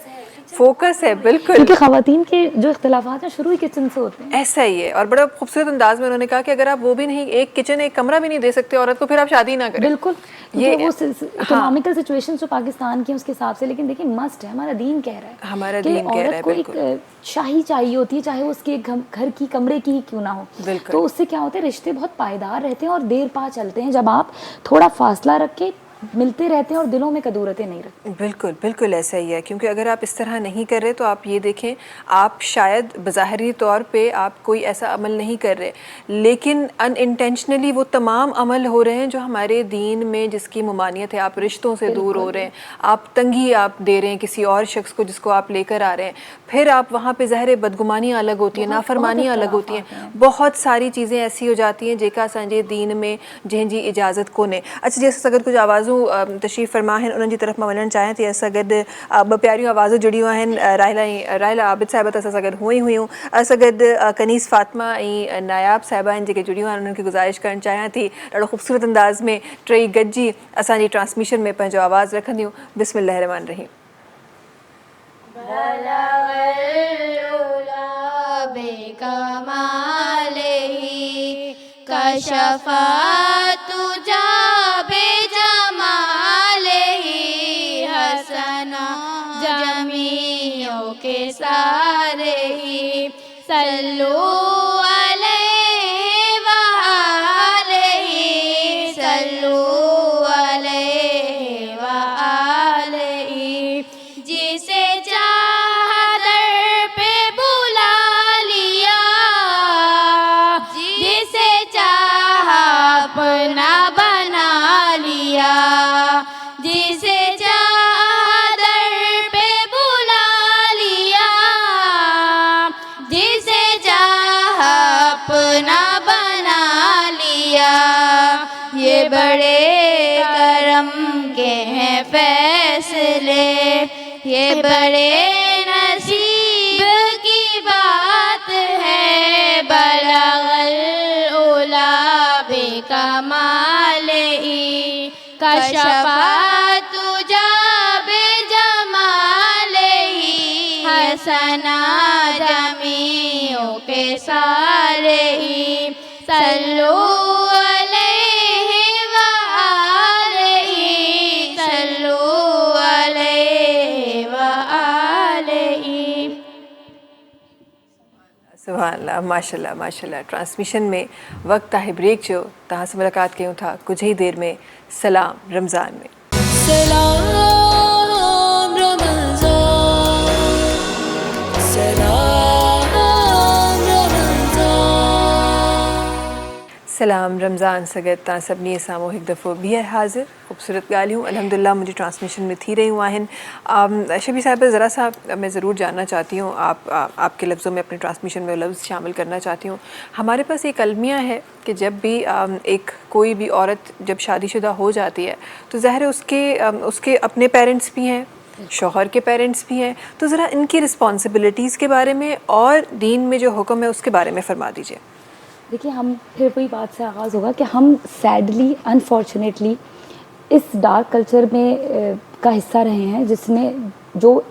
फोकस है बिल्कुल, क्योंकि ख़वातीन के जो इख्तिलाफात हैं शुरू ही किचन से होते हैं। ऐसा ही है। और बड़ा खूबसूरत अंदाज में उन्होंने कहा कि अगर आप वो भी नहीं, एक किचन एक कमरा भी नहीं दे सकते औरत को, फिर आप शादी ना करें। बिल्कुल, ये वो इकोनॉमिकल सिचुएशन जो पाकिस्तान की है उसके हिसाब से। लेकिन देखिए, मस्ट है, हमारा दीन कह रहा है, हमारा दीन कह रहा है को एक शाही चाहिए होती है, चाहे वो उसके घर की कमरे की ही क्यों ना हो। तो उससे क्या होता है, रिश्ते बहुत पायदार रहते हैं और देर पा चलते हैं जब आप थोड़ा फासला रख के मिलते रहते हैं और दिलों में कदूरतें नहीं रखते। बिल्कुल बिल्कुल ऐसा ही है। क्योंकि अगर आप इस तरह नहीं कर रहे तो आप ये देखें, आप शायद बज़ाहिरी तौर पे आप कोई ऐसा अमल नहीं कर रहे, लेकिन अनइंटेंशनली वो तमाम अमल हो रहे हैं जो हमारे दीन में जिसकी ममानियत है। आप रिश्तों से दूर हो रहे हैं, आप तंगी आप दे रहे हैं किसी और शख्स को जिसको आप लेकर आ रहे हैं। फिर आप वहाँ पे ज़ाहिर बदगुमानियाँ अलग होती हैं, नाफरमानियाँ अलग होती हैं, बहुत सारी चीज़ें ऐसी हो जाती हैं जेका संजय दीन में जंहिं जी इजाज़त कोन्हे। अच्छा, जैसे अगर कुछ आवाज़ तशरीफ़ फरमा हैं उन्हनि जी तरफ़ मां वञणु चाहियां थी। असां गॾु ॿ प्यारियूं आवाज़ूं जुड़ियूं आहिनि, राहिला आबिद साहिबा त असां गॾु हुई हुयूं, असां गॾु कनीस फातिमा ऐं नायाब साहिबा आहिनि जेके जुड़ियूं आहिनि। उन्हनि खे गुज़ारिश करणु चाहियां थी ॾाढो ख़ूबसूरत अंदाज़ में टई गॾिजी असांजी ट्रांसमिशन में पंहिंजो आवाज़ रखंदियूं। बिस्मिल्लाहिर रहमान रहीम। के सारे ही सल्लू अलैहि व आलिहि, सल्लू अलैहि व आलिहि। जिसे चाहा दर पे बुला लिया, जिसे चाहा अपना बना लिया, जिसे ये बड़े करम के हैं फैसले, ये बड़े नसीब पे सालेही सल्लू अलैहि व आलिही सल्लू अलैहि व आलिही। सुभान अल्लाह, माशाल्लाह माशाल्लाह। ट्रांसमिशन में वक्त आहे ब्रेक जो तहां से मुलाकात कयूं था कुछ ही देर में सलाम रमज़ान में। सलाम रमज़ान, सलाम रमज़ान। सलाम रमज़ान सगत तव्हां सभिनी साम्हूं हिकु दफ़ो ॿीहर हाज़िर। ख़ूबसूरत ॻाल्हियूं अल्हम्दुलिल्लाह मुंहिंजी ट्रांसमिशन में थी रही आहिनि। शबी साहिबा, ज़रा सा मैं ज़रूर जानना चाहती हूँ, आपके लफ्ज़ों में अपनी ट्रांसमिशन में लफ्ज़ शामिल करना चाहती हूँ। हमारे पास एक अलमिया है कि जब भी एक कोई भी औरत जब शादीशुदा हो जाती है तो ज़ाहिर है उसके अपने पेरेंट्स भी हैं, शौहर के पेरेंट्स भी हैं, तो ज़रा इनकी रिस्पॉन्सिबिलिटीज़ के बारे में और दीन में जो हुक्म है उसके बारे में फरमा दीजिए। देखिए, हम फिर वही बात से आगाज़ होगा कि हम सैडली अनफॉर्चुनेटली इस डार्क कल्चर में का हिस्सा रहे हैं जिसमें जो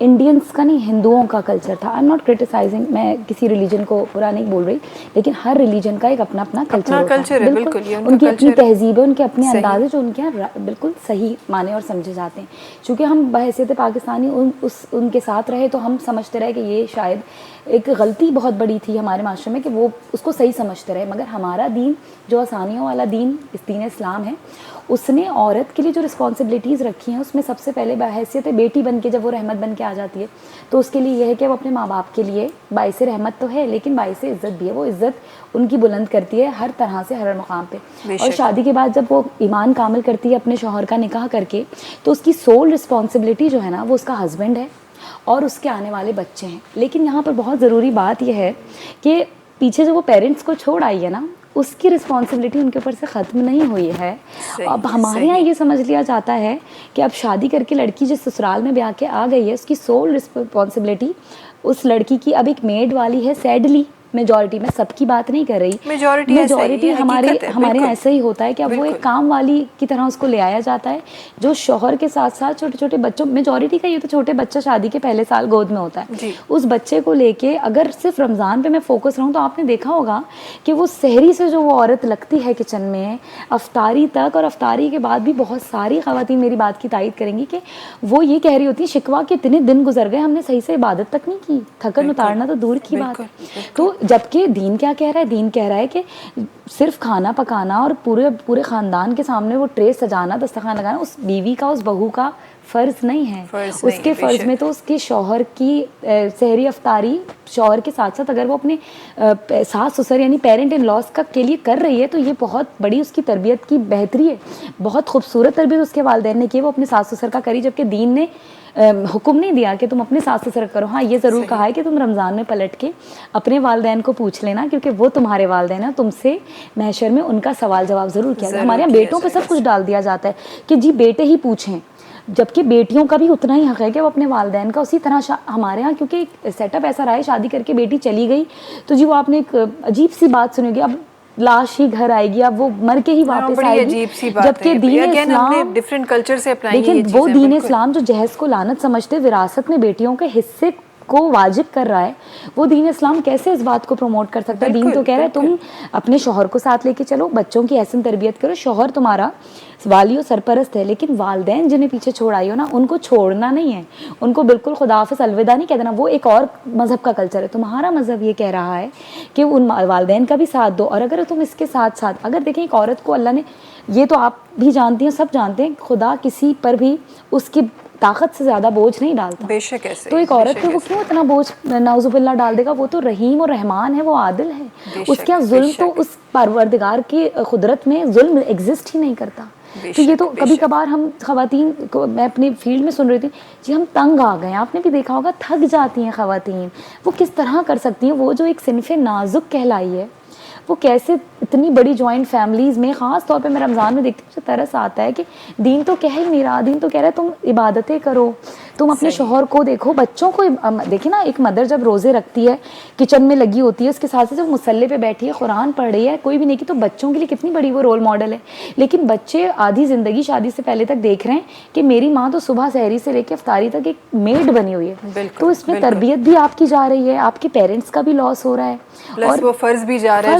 इंडियंस का नहीं हिंदुओं का कल्चर था। आई एम नॉट क्रिटिसाइजिंग, मैं किसी रिलीजन को बुरा नहीं बोल रही, लेकिन हर रिलीजन का एक अपना अपना कल्चर है। बिल्कुल, उनकी अपनी तहजीब है, उनके अपने अंदाज़ है जो उनके यहाँ बिल्कुल सही माने और समझे जाते हैं। चूँकि हम बहैसियत पाकिस्तानी उनके साथ रहे तो हम समझते रहे कि ये शायद एक गलती बहुत बड़ी थी हमारे माशरे में कि वो उसको सही समझते रहे। मगर हमारा दीन जो आसानियों वाला दीन दीन इस्लाम है, उसने औरत के लिए जो रिस्पॉन्सिबिलिटीज़ रखी हैं उसमें सबसे पहले बहैसियत बेटी बन के जब वो रहमत बन के आ जाती है तो उसके लिए यह है कि वो अपने माँ बाप के लिए बाइस रहमत तो है लेकिन बाइस इज़्ज़त भी है। वो इज़्ज़त उनकी बुलंद करती है हर तरह से, हर मकाम पे। और शादी के बाद जब वो ईमान कामिल करती है अपने शौहर का निकाह करके, तो उसकी सोल रिस्पॉन्सिबिलिटी जो है ना वो उसका हस्बैंड है और उसके आने वाले बच्चे हैं। लेकिन यहाँ पर बहुत ज़रूरी बात यह है कि पीछे जो वो पेरेंट्स को छोड़ आई है ना, उसकी रिस्पॉन्सिबिलिटी उनके ऊपर से ख़त्म नहीं हुई है। अब हमारे यहाँ ये समझ लिया जाता है कि अब शादी करके लड़की जिस ससुराल में ब्याह के आ गई है उसकी सोल रिस्पॉन्सिबिलिटी उस लड़की की अब एक मेड वाली है। सैडली मेजॉरिटी, में सबकी बात नहीं कर रही, मेजॉरिटी हमारे यहाँ ऐसा ही होता है कि अब वो एक काम वाली की तरह उसको ले आया जाता है जो शौहर के साथ साथ छोटे छोटे बच्चों, मेजॉरिटी का ये तो छोटे बच्चा शादी के पहले साल गोद में होता है, उस बच्चे को लेके अगर सिर्फ रमज़ान पे मैं फोकस रहूँ तो आपने देखा होगा कि वो सहरी से जो वो औरत लगती है किचन में अफ्तारी तक, और अफ्तारी के बाद भी बहुत सारी ख़वातीन मेरी बात की तायद करेंगी कि वो ये कह रही होती है शिकवा कि इतने दिन गुजर गए हमने सही से इबादत तक नहीं की, थकन उतारना तो दूर की बात है। तो जबकि दीन क्या कह रहा है, दीन कह रहा है कि सिर्फ खाना पकाना और पूरे ख़ानदान के सामने वो ट्रे सजाना, दस्तरखान लगाना उस बीवी का, उस बहू का फ़र्ज़ नहीं है। उसके फ़र्ज़ में तो उसके शौहर की सहरी अफ्तारी शौहर के साथ साथ अगर वो अपने सास ससुर यानी पेरेंट इन लॉस का के लिए कर रही है तो ये बहुत बड़ी उसकी तरबियत की बेहतरी है। बहुत खूबसूरत तरबियत उसके वालिदैन ने की, वो अपने सास ससुर का करी, जबकि दीन ने हुक्म नहीं दिया कि तुम अपने सास ससुर करो। हाँ, ये ज़रूर कहा है कि तुम रमज़ान में पलट के अपने वालिदैन को पूछ लेना क्योंकि वो तुम्हारे वालिदैन हैं, तुमसे महशर में उनका सवाल जवाब ज़रूर किया। हमारे यहाँ बेटों पे सब कुछ डाल दिया जाता है कि जी बेटे ही पूछें, जबकि बेटियों का भी उतना ही हक़ है कि वो अपने वालिदैन का उसी तरह हमारे यहाँ क्योंकि सेटअप ऐसा रहा है शादी करके बेटी चली गई तो जी वो आपने एक अजीब सी बात सुनेगी, अब लाश ही घर आएगी, अब वो मर के ही वापस आएगी। जबकि दीन इस्लाम डिफरेंट कल्चर से अप्लाई, देखिए वो दीन इस्लाम जो जहेज को लानत समझते विरासत में बेटियों के हिस्से को वाजिब कर रहा है, वो दीन इस्लाम कैसे इस बात को प्रमोट कर सकता है? दीन तो कह रहा है तुम अपने शौहर को साथ लेके चलो, बच्चों की ऐसी तरबियत करो, शौहर तुम्हारा वाली और सरपरस्त है, लेकिन वालिदैन जिन्हें पीछे छोड़ आई हो ना उनको छोड़ना नहीं है, उनको बिल्कुल खुदाफिज अलविदा नहीं कह देना। वो एक और मज़हब का कल्चर है, तुम्हारा मज़हब ये कह रहा है कि उन वालिदैन का भी साथ दो। और अगर तुम इसके साथ साथ अगर देखें एक औरत को अल्लाह ने, ये तो आप भी जानती हैं सब जानते हैं, खुदा किसी पर भी उसकी ताकत से ज़्यादा बोझ नहीं डालता। बेशक ऐसे, तो एक औरत पे वो क्यों इतना बोझ नाउजुबिल्लाह डाल देगा? वो तो रहीम और रहमान है, वो आदिल है, उसके यहाँ जुल्म तो उस परवरदिगार की कुदरत में जुल्म एग्जिस्ट ही नहीं करता। तो ये तो कभी कभार हम ख़वातीन को, मैं अपनी फील्ड में सुन रही थी जी हम तंग आ गए, आपने भी देखा होगा थक जाती हैं ख़वातीन, वो किस तरह कर सकती हैं? वो जो एक सिनफ़े नाजुक कहलाई है वो कैसे इतनी बड़ी जॉइंट फैमिलीज़ में, ख़ास तौर पे मैं रमज़ान में देखती हूँ तरस आता है कि दीन तो कह ही नहीं रहा, दीन तो कह रहा है तुम इबादतें करो, तुम अपने शोहर को देखो, बच्चों को देखिए ना, एक मदर जब रोज़े रखती है, किचन में लगी होती है, उसके साथ साथ जब मुसल्ले पे बैठी है, कुरान पढ़ रही है, कोई भी नहीं की, तो बच्चों के लिए कितनी बड़ी वो रोल मॉडल है। लेकिन बच्चे आधी ज़िंदगी शादी से पहले तक देख रहे हैं कि मेरी माँ तो सुबह सहरी से लेकर अफ्तारी तक एक मेड बनी हुई है, तो इसमें तरबियत भी आपकी जा रही है, आपके पेरेंट्स का भी लॉस हो रहा है, और वो फर्ज भी जा रहा है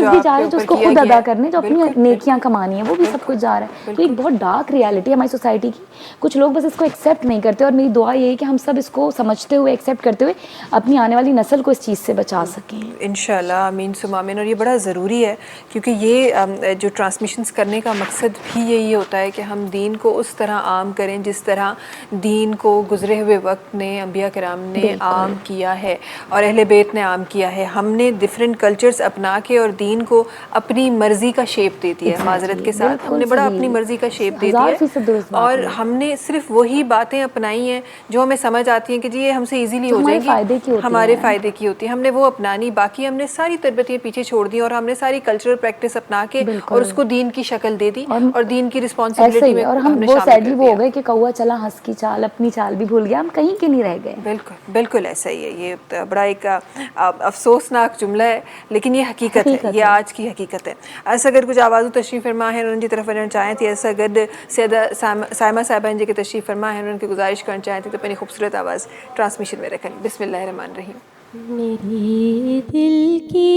जो उसको खुद अदा करने, जो अपनी नेकियां कमानी है, वो भी सब कुछ जा रहा है। तो एक बहुत डार्क रियलिटी है हमारी सोसाइटी की, कुछ लोग बस इसको एक्सेप्ट नहीं करते। और मेरी दुआ ये है कि हम सब इसको समझते हुए, एक्सेप्ट करते हुए अपनी आने वाली नस्ल को इस चीज़ से बचा सकें इंशाल्लाह। आमीन सुम्मा आमीन। और ये बड़ा ज़रूरी है, क्योंकि ये जो ट्रांसमिशंस करने का मकसद भी यही होता है कि हम दीन को उस तरह आम करें जिस तरह दीन को गुज़रे हुए वक्त ने अंबिया किराम ने आम किया है और अहले बैत ने आम किया है। हमने डिफरेंट कल्चर्स अपना के और दीन को अपनी मर्ज़ी का शेप दे दिया है, माजरत के साथ हमने बड़ा अपनी मर्ज़ी का शेप दे दिया है, और हमने सिर्फ वही बातें अपनाई हैं जो हमें समझ आती हैं कि जी ये हमसे इजीली हो जाएगी, हमारे फ़ायदे की होती है, हमने वो अपनानी। बाकी हमने सारी तरबियतें पीछे छोड़ दी और हमने सारी कल्चरल प्रैक्टिस अपना के और उसको दीन की शक्ल दे दी और दीन की रिस्पॉन्सिबिलिटी में, और हम वो सैडली वो हो गए कि कौवा चला हंस की चाल, अपनी चाल भी भूल गया, हम कहीं के नहीं रह गए। बिल्कुल बिल्कुल ऐसा ही है। ये बड़ा एक अफसोसनाक जुमला है, लेकिन ये हकीकत है, ये आज की हकीकत है। ऐसा अगर कुछ आवाज़ तशरीफ़ फरमा है उनकी तरफ वजन चाहें थी, ऐसा अगर सैयदा सायमा साहिबा जी के तशरीफ़ फरमा है उनकी गुजारिश करना चाहें थी तो अपनी खूबसूरत आवाज़ ट्रांसमिशन में रखें। बिस्मिल्लाहिर्रहमानिर्रहीम। मेरे दिल की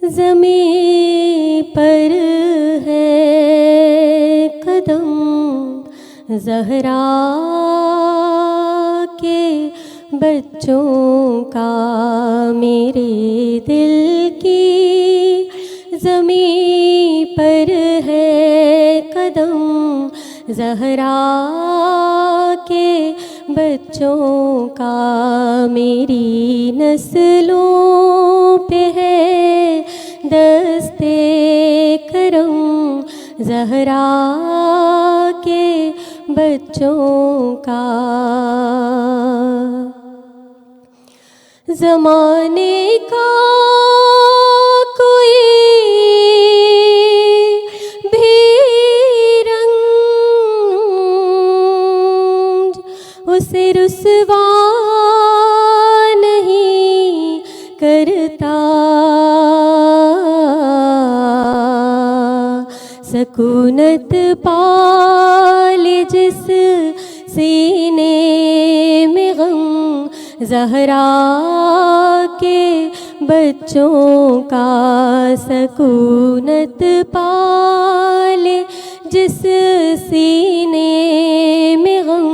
ज़मीं पर है कदम ज़हरा के बच्चों का, मेरे दिल की ज़मीं पर है कदम ज़हरा के बच्चों का, मेरी नस्लों पे है दस्ते करम ज़हरा के बच्चों का। ज़माने का कोई भी रंग उसे रुसवा नहीं करता, सकूनत पाले जिस सीने में गम ज़हरा के बच्चों का, सकूनत पाले जिस सीने में गम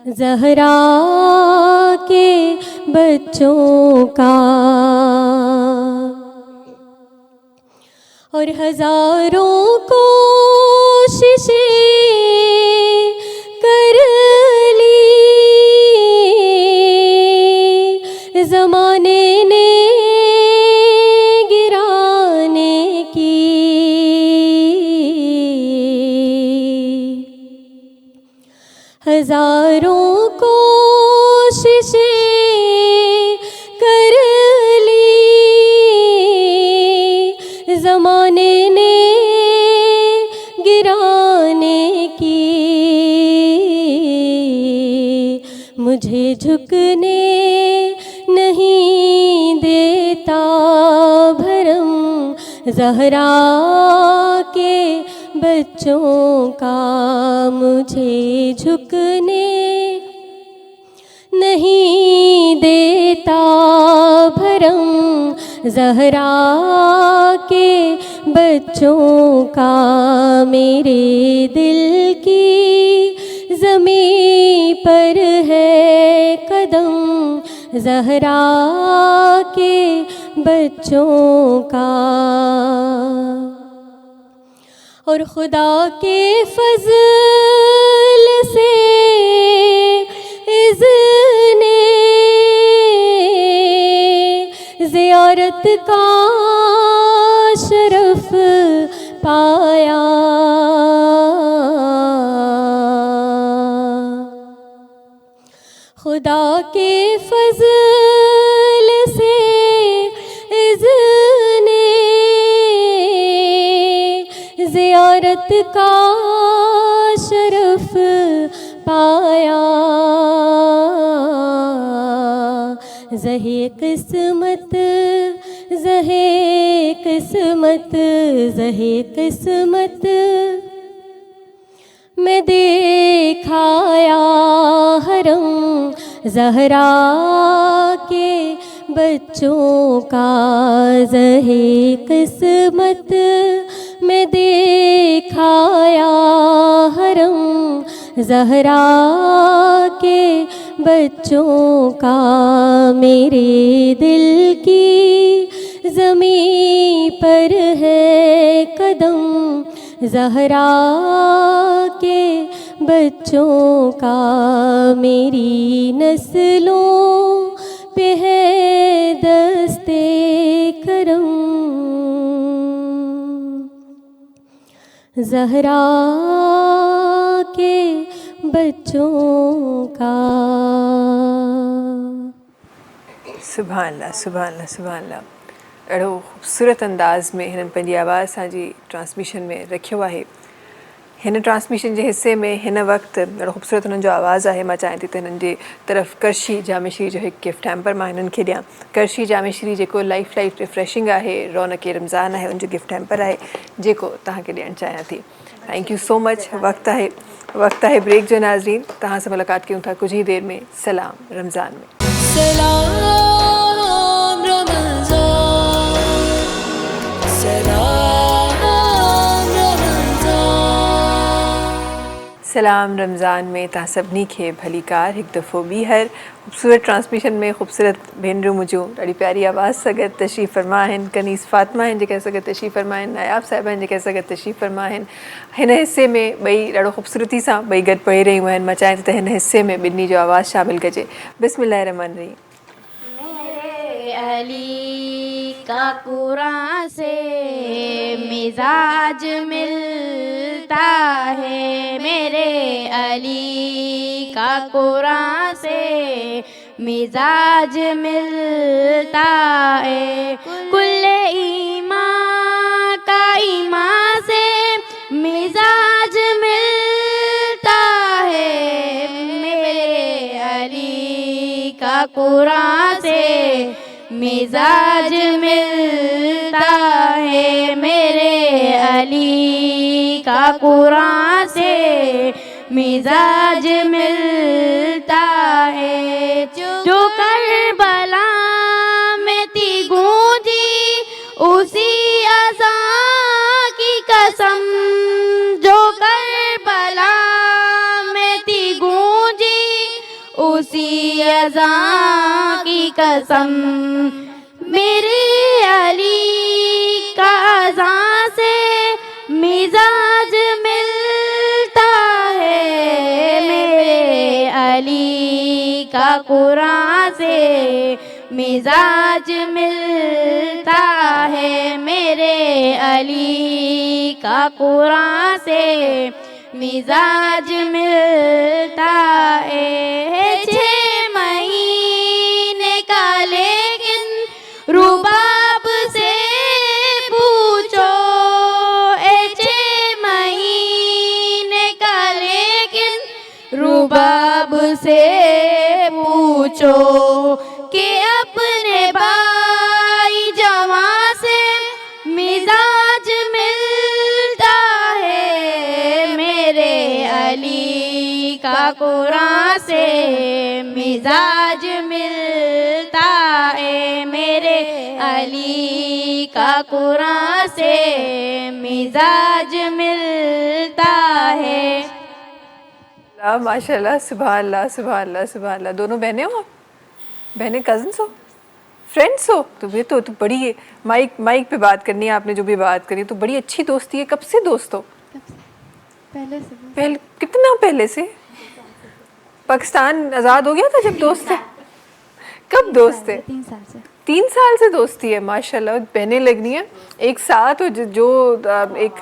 ज़हरा के बच्चों का। और हज़ारों कोशिशें कर ली ज़माने ने गिराने की, हज़ारों कोशिशें कर ली ज़माने ने गिराने की, मुझे झुकने नहीं देता भरम ज़हरा के बच्चों का, मुझे झुकने नहीं देता भरम ज़हरा के बच्चों का, मेरे दिल की ज़मीं पर है कदम ज़हरा के बच्चों का। और खुदा के फज़ल से इज़्ने ज़ियारत का शरफ़ पाया, खुदा के फज़ल से इज़्ने ज़ियारत का पाया ज़हे किस्मत ज़हे किस्मत ज़हे किस्मत मैं देखाया हरम ज़हरा के बच्चों का ज़हे किस्मत मैं देखाया हरम ज़हरा के बच्चों का मेरे दिल की ज़मीं पर है कदम ज़हरा के बच्चों का मेरी नस्लों पे है दस्ते करम ज़हरा के बच्चों का। सुभान अल्लाह सुभान अल्लाह सुभान अल्लाह। अड़ो ख़ूबसूरत अंदाज़ में हिननि पंहिंजी आवाज़ असांजी ट्रांसमिशन में रखियो आहे। हिन ट्रांसमिशन जे हिस्से में हिन वक़्तु ॾाढो ख़ूबसूरत हुननि जो आवाज़ आहे। मां चाहियां थी त हिननि जे तरफ़ करशी जामेश्री जो हिकु गिफ्ट हैम्पर मां हिननि खे ॾियां। करशी जामेश्री जेको लाइफ रिफ्रेशिंग आहे, रौनक रमज़ान आहे, उनजो गिफ्ट हैम्पर आहे जेको तव्हांखे ॾियणु चाहियां थी। Thank you so much. वक़्तु आहे ब्रेक जो। नाज़रीन तव्हां सां मुलाक़ात कयूं था कुछ ही देर में सलाम रमज़ान में। सलाम रमज़ान सलाम रमज़ान। सलाम रमज़ान में तव्हां सभिनी खे भली कार हिकु दफ़ो ॿीहर ख़ूबसूरत ट्रांसमिशन में ख़ूबसूरत भेनरूं मुंहिंजूं ॾाढी प्यारी आवाज़ सां गॾु तशरीफ़ फरमा आहिनि। कनीस फ़ातिमा आहिनि जेके असां गॾु तशरीफ़ फरमा आहिनि, नायाब साहिबा आहिनि जेके असां गॾु तशरीफ़ फरमा आहिनि। हिन हिस्से में ॿई ॾाढो ख़ूबसूरती सां ॿई गॾु पढ़ी रहियूं आहिनि। मां चाहियां थी त हिन हिस्से में ॿिन्ही जो आवाज़ शामिल कजे। बिस्मिल्लाह रहमान रहीम। मेरे अली का कुरान से मिजाज मिलता है, मेरे अली का कुरान से मिजाज मिलता है। कुल्ले ईमान का ईमान से मिजाज मिलता है, मेरे अली का कुरान से मिजाज मिलता है, मेरे अली का कुरान से मिजाज मिलता है। जो करबला में थी गूंजी उसी अज़ा की कसम, जो करबला में थी गूंजी उसी अज़ा की कसम, मेरे अली का अज़ा से मिजाज मिलता है, मेरे अली का कुरान से मिजाज मिलता है, मेरे अली का कुरान से मिजाज मिलता है। 6 महीने का लेकिन रुबाब से पूछो, 6 महीने का लेकिन रुबाब से पूछो कि अपने भाई जवां से मिजाज मिलता है, मेरे अली का कुरान से मिजाज मिलता है, मेरे अली का कुरान से मिजाज मिलता है। माशाल्लाह सुभान अल्लाह सुभान अल्लाह सुभान अल्लाह। दोनों बहनें हो, बहनें कज़न्स हो, फ्रेंड्स हो? तो ये तो बड़ी माइक पे बात करनी है आपने जो भी बात करी, तो बड़ी अच्छी दोस्ती है। कब से दोस्त हो? पहले कितना पहले से? पाकिस्तान आज़ाद हो गया था जब दोस्त थे? कब दोस्त थे? 3 साल से। 3 साल से दोस्ती है। माशाल्लाह बहनें लगनी है एक साथ हो जो एक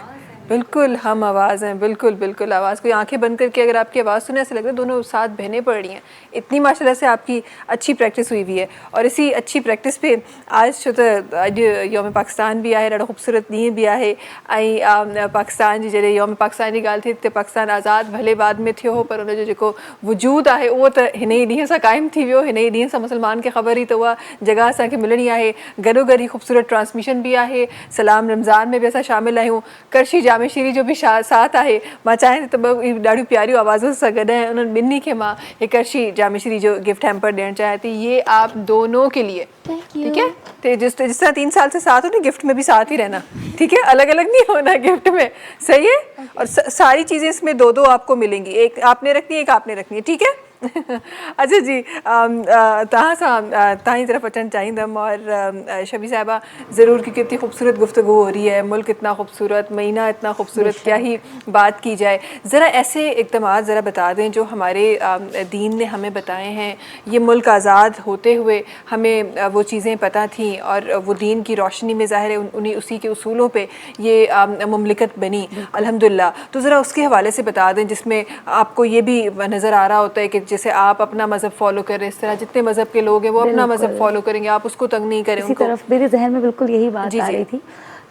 बिल्कुल हम आवाज़ हैं, बिल्कुल बिल्कुल आवाज़। कोई आंखें बंद करके अगर आपकी आवाज़ सुने ऐसा लग रहा है दोनों साथ बहनें पड़ रही हैं। इतनी माशाल्लाह से आपकी अच्छी प्रैक्टिस हुई हुई है। और इसी अच्छी प्रैक्टिस पे आज छो तो अज यौम पाकिस्तान भी आहे, ॾाढो ख़ूबसूरत ॾींहुं भी आहे। ऐं पाकिस्तान जी जॾहिं यौम पाकिस्तान जी ॻाल्हि थिए त पाकिस्तान आज़ाद भले बाद में थियो हो, पर उनजो जेको वजूद आहे उहो त हिन ई ॾींहं सां क़ाइमु थी वियो। हिन ई ॾींहं सां मुसलमान खे ख़बर हुई त उहा जॻह असांखे मिलणी आहे। गॾोगॾु ही ख़ूबसूरत ट्रांसमिशन भी आहे। सलाम रमज़ान में भी असां शामिल आहियूं। करशी जामे शीरी जो भी साथ आहे। मां चाहियां थी त ॿ ॾाढियूं प्यारियूं आवाज़ों सां गॾु ऐं उन्हनि ॿिन्ही खे मां हिकु करशी जामे शीरी जो गिफ्ट हैम्पर ॾियणु चाहियां थी। ये आप दोनों के लिए, ठीक है। तो जिस तरह 3 साल से साथ हो ना, गिफ्ट में भी साथ ही रहना, ठीक है। अलग अलग नहीं होना गिफ्ट में, सही है। और सारी चीज़ें इसमें 2-2 आपको मिलेंगी, एक आपने रखनी है, एक आपने रखनी है, ठीक है। अच्छा जी, तव्हां सां तव्हांजी तरफ़ अचणु चाहींदमि। और शबी साहिबा ज़रूर, क्योंकि इतनी खूबसूरत गुफ्तगू हो रही है, मुल्क इतना खूबसूरत, महीना इतना खूबसूरत, क्या ही बात की जाए। ज़रा ऐसे इक़दामात ज़रा बता दें जो हमारे दीन ने हमें बताए हैं। ये मुल्क आज़ाद होते हुए हमें वो चीज़ें पता थीं और वो दीन की रोशनी में ज़ाहिर है उन्हीं उसी के उसूलों पे ये मुमलिकत बनी अल्हम्दुलिल्लाह। तो ज़रा उसके हवाले से बता दें जिसमें आपको ये भी नज़र आ रहा होता है कि जैसे आप अपना मज़हब फॉलो कर रहे हैं, इस तरह जितने मज़हब के लोग हैं वो अपना मज़हब फॉलो करेंगे, आप उसको तंग नहीं करें। इसी तरफ मेरे जहन में बिल्कुल यही बात आ रही थी।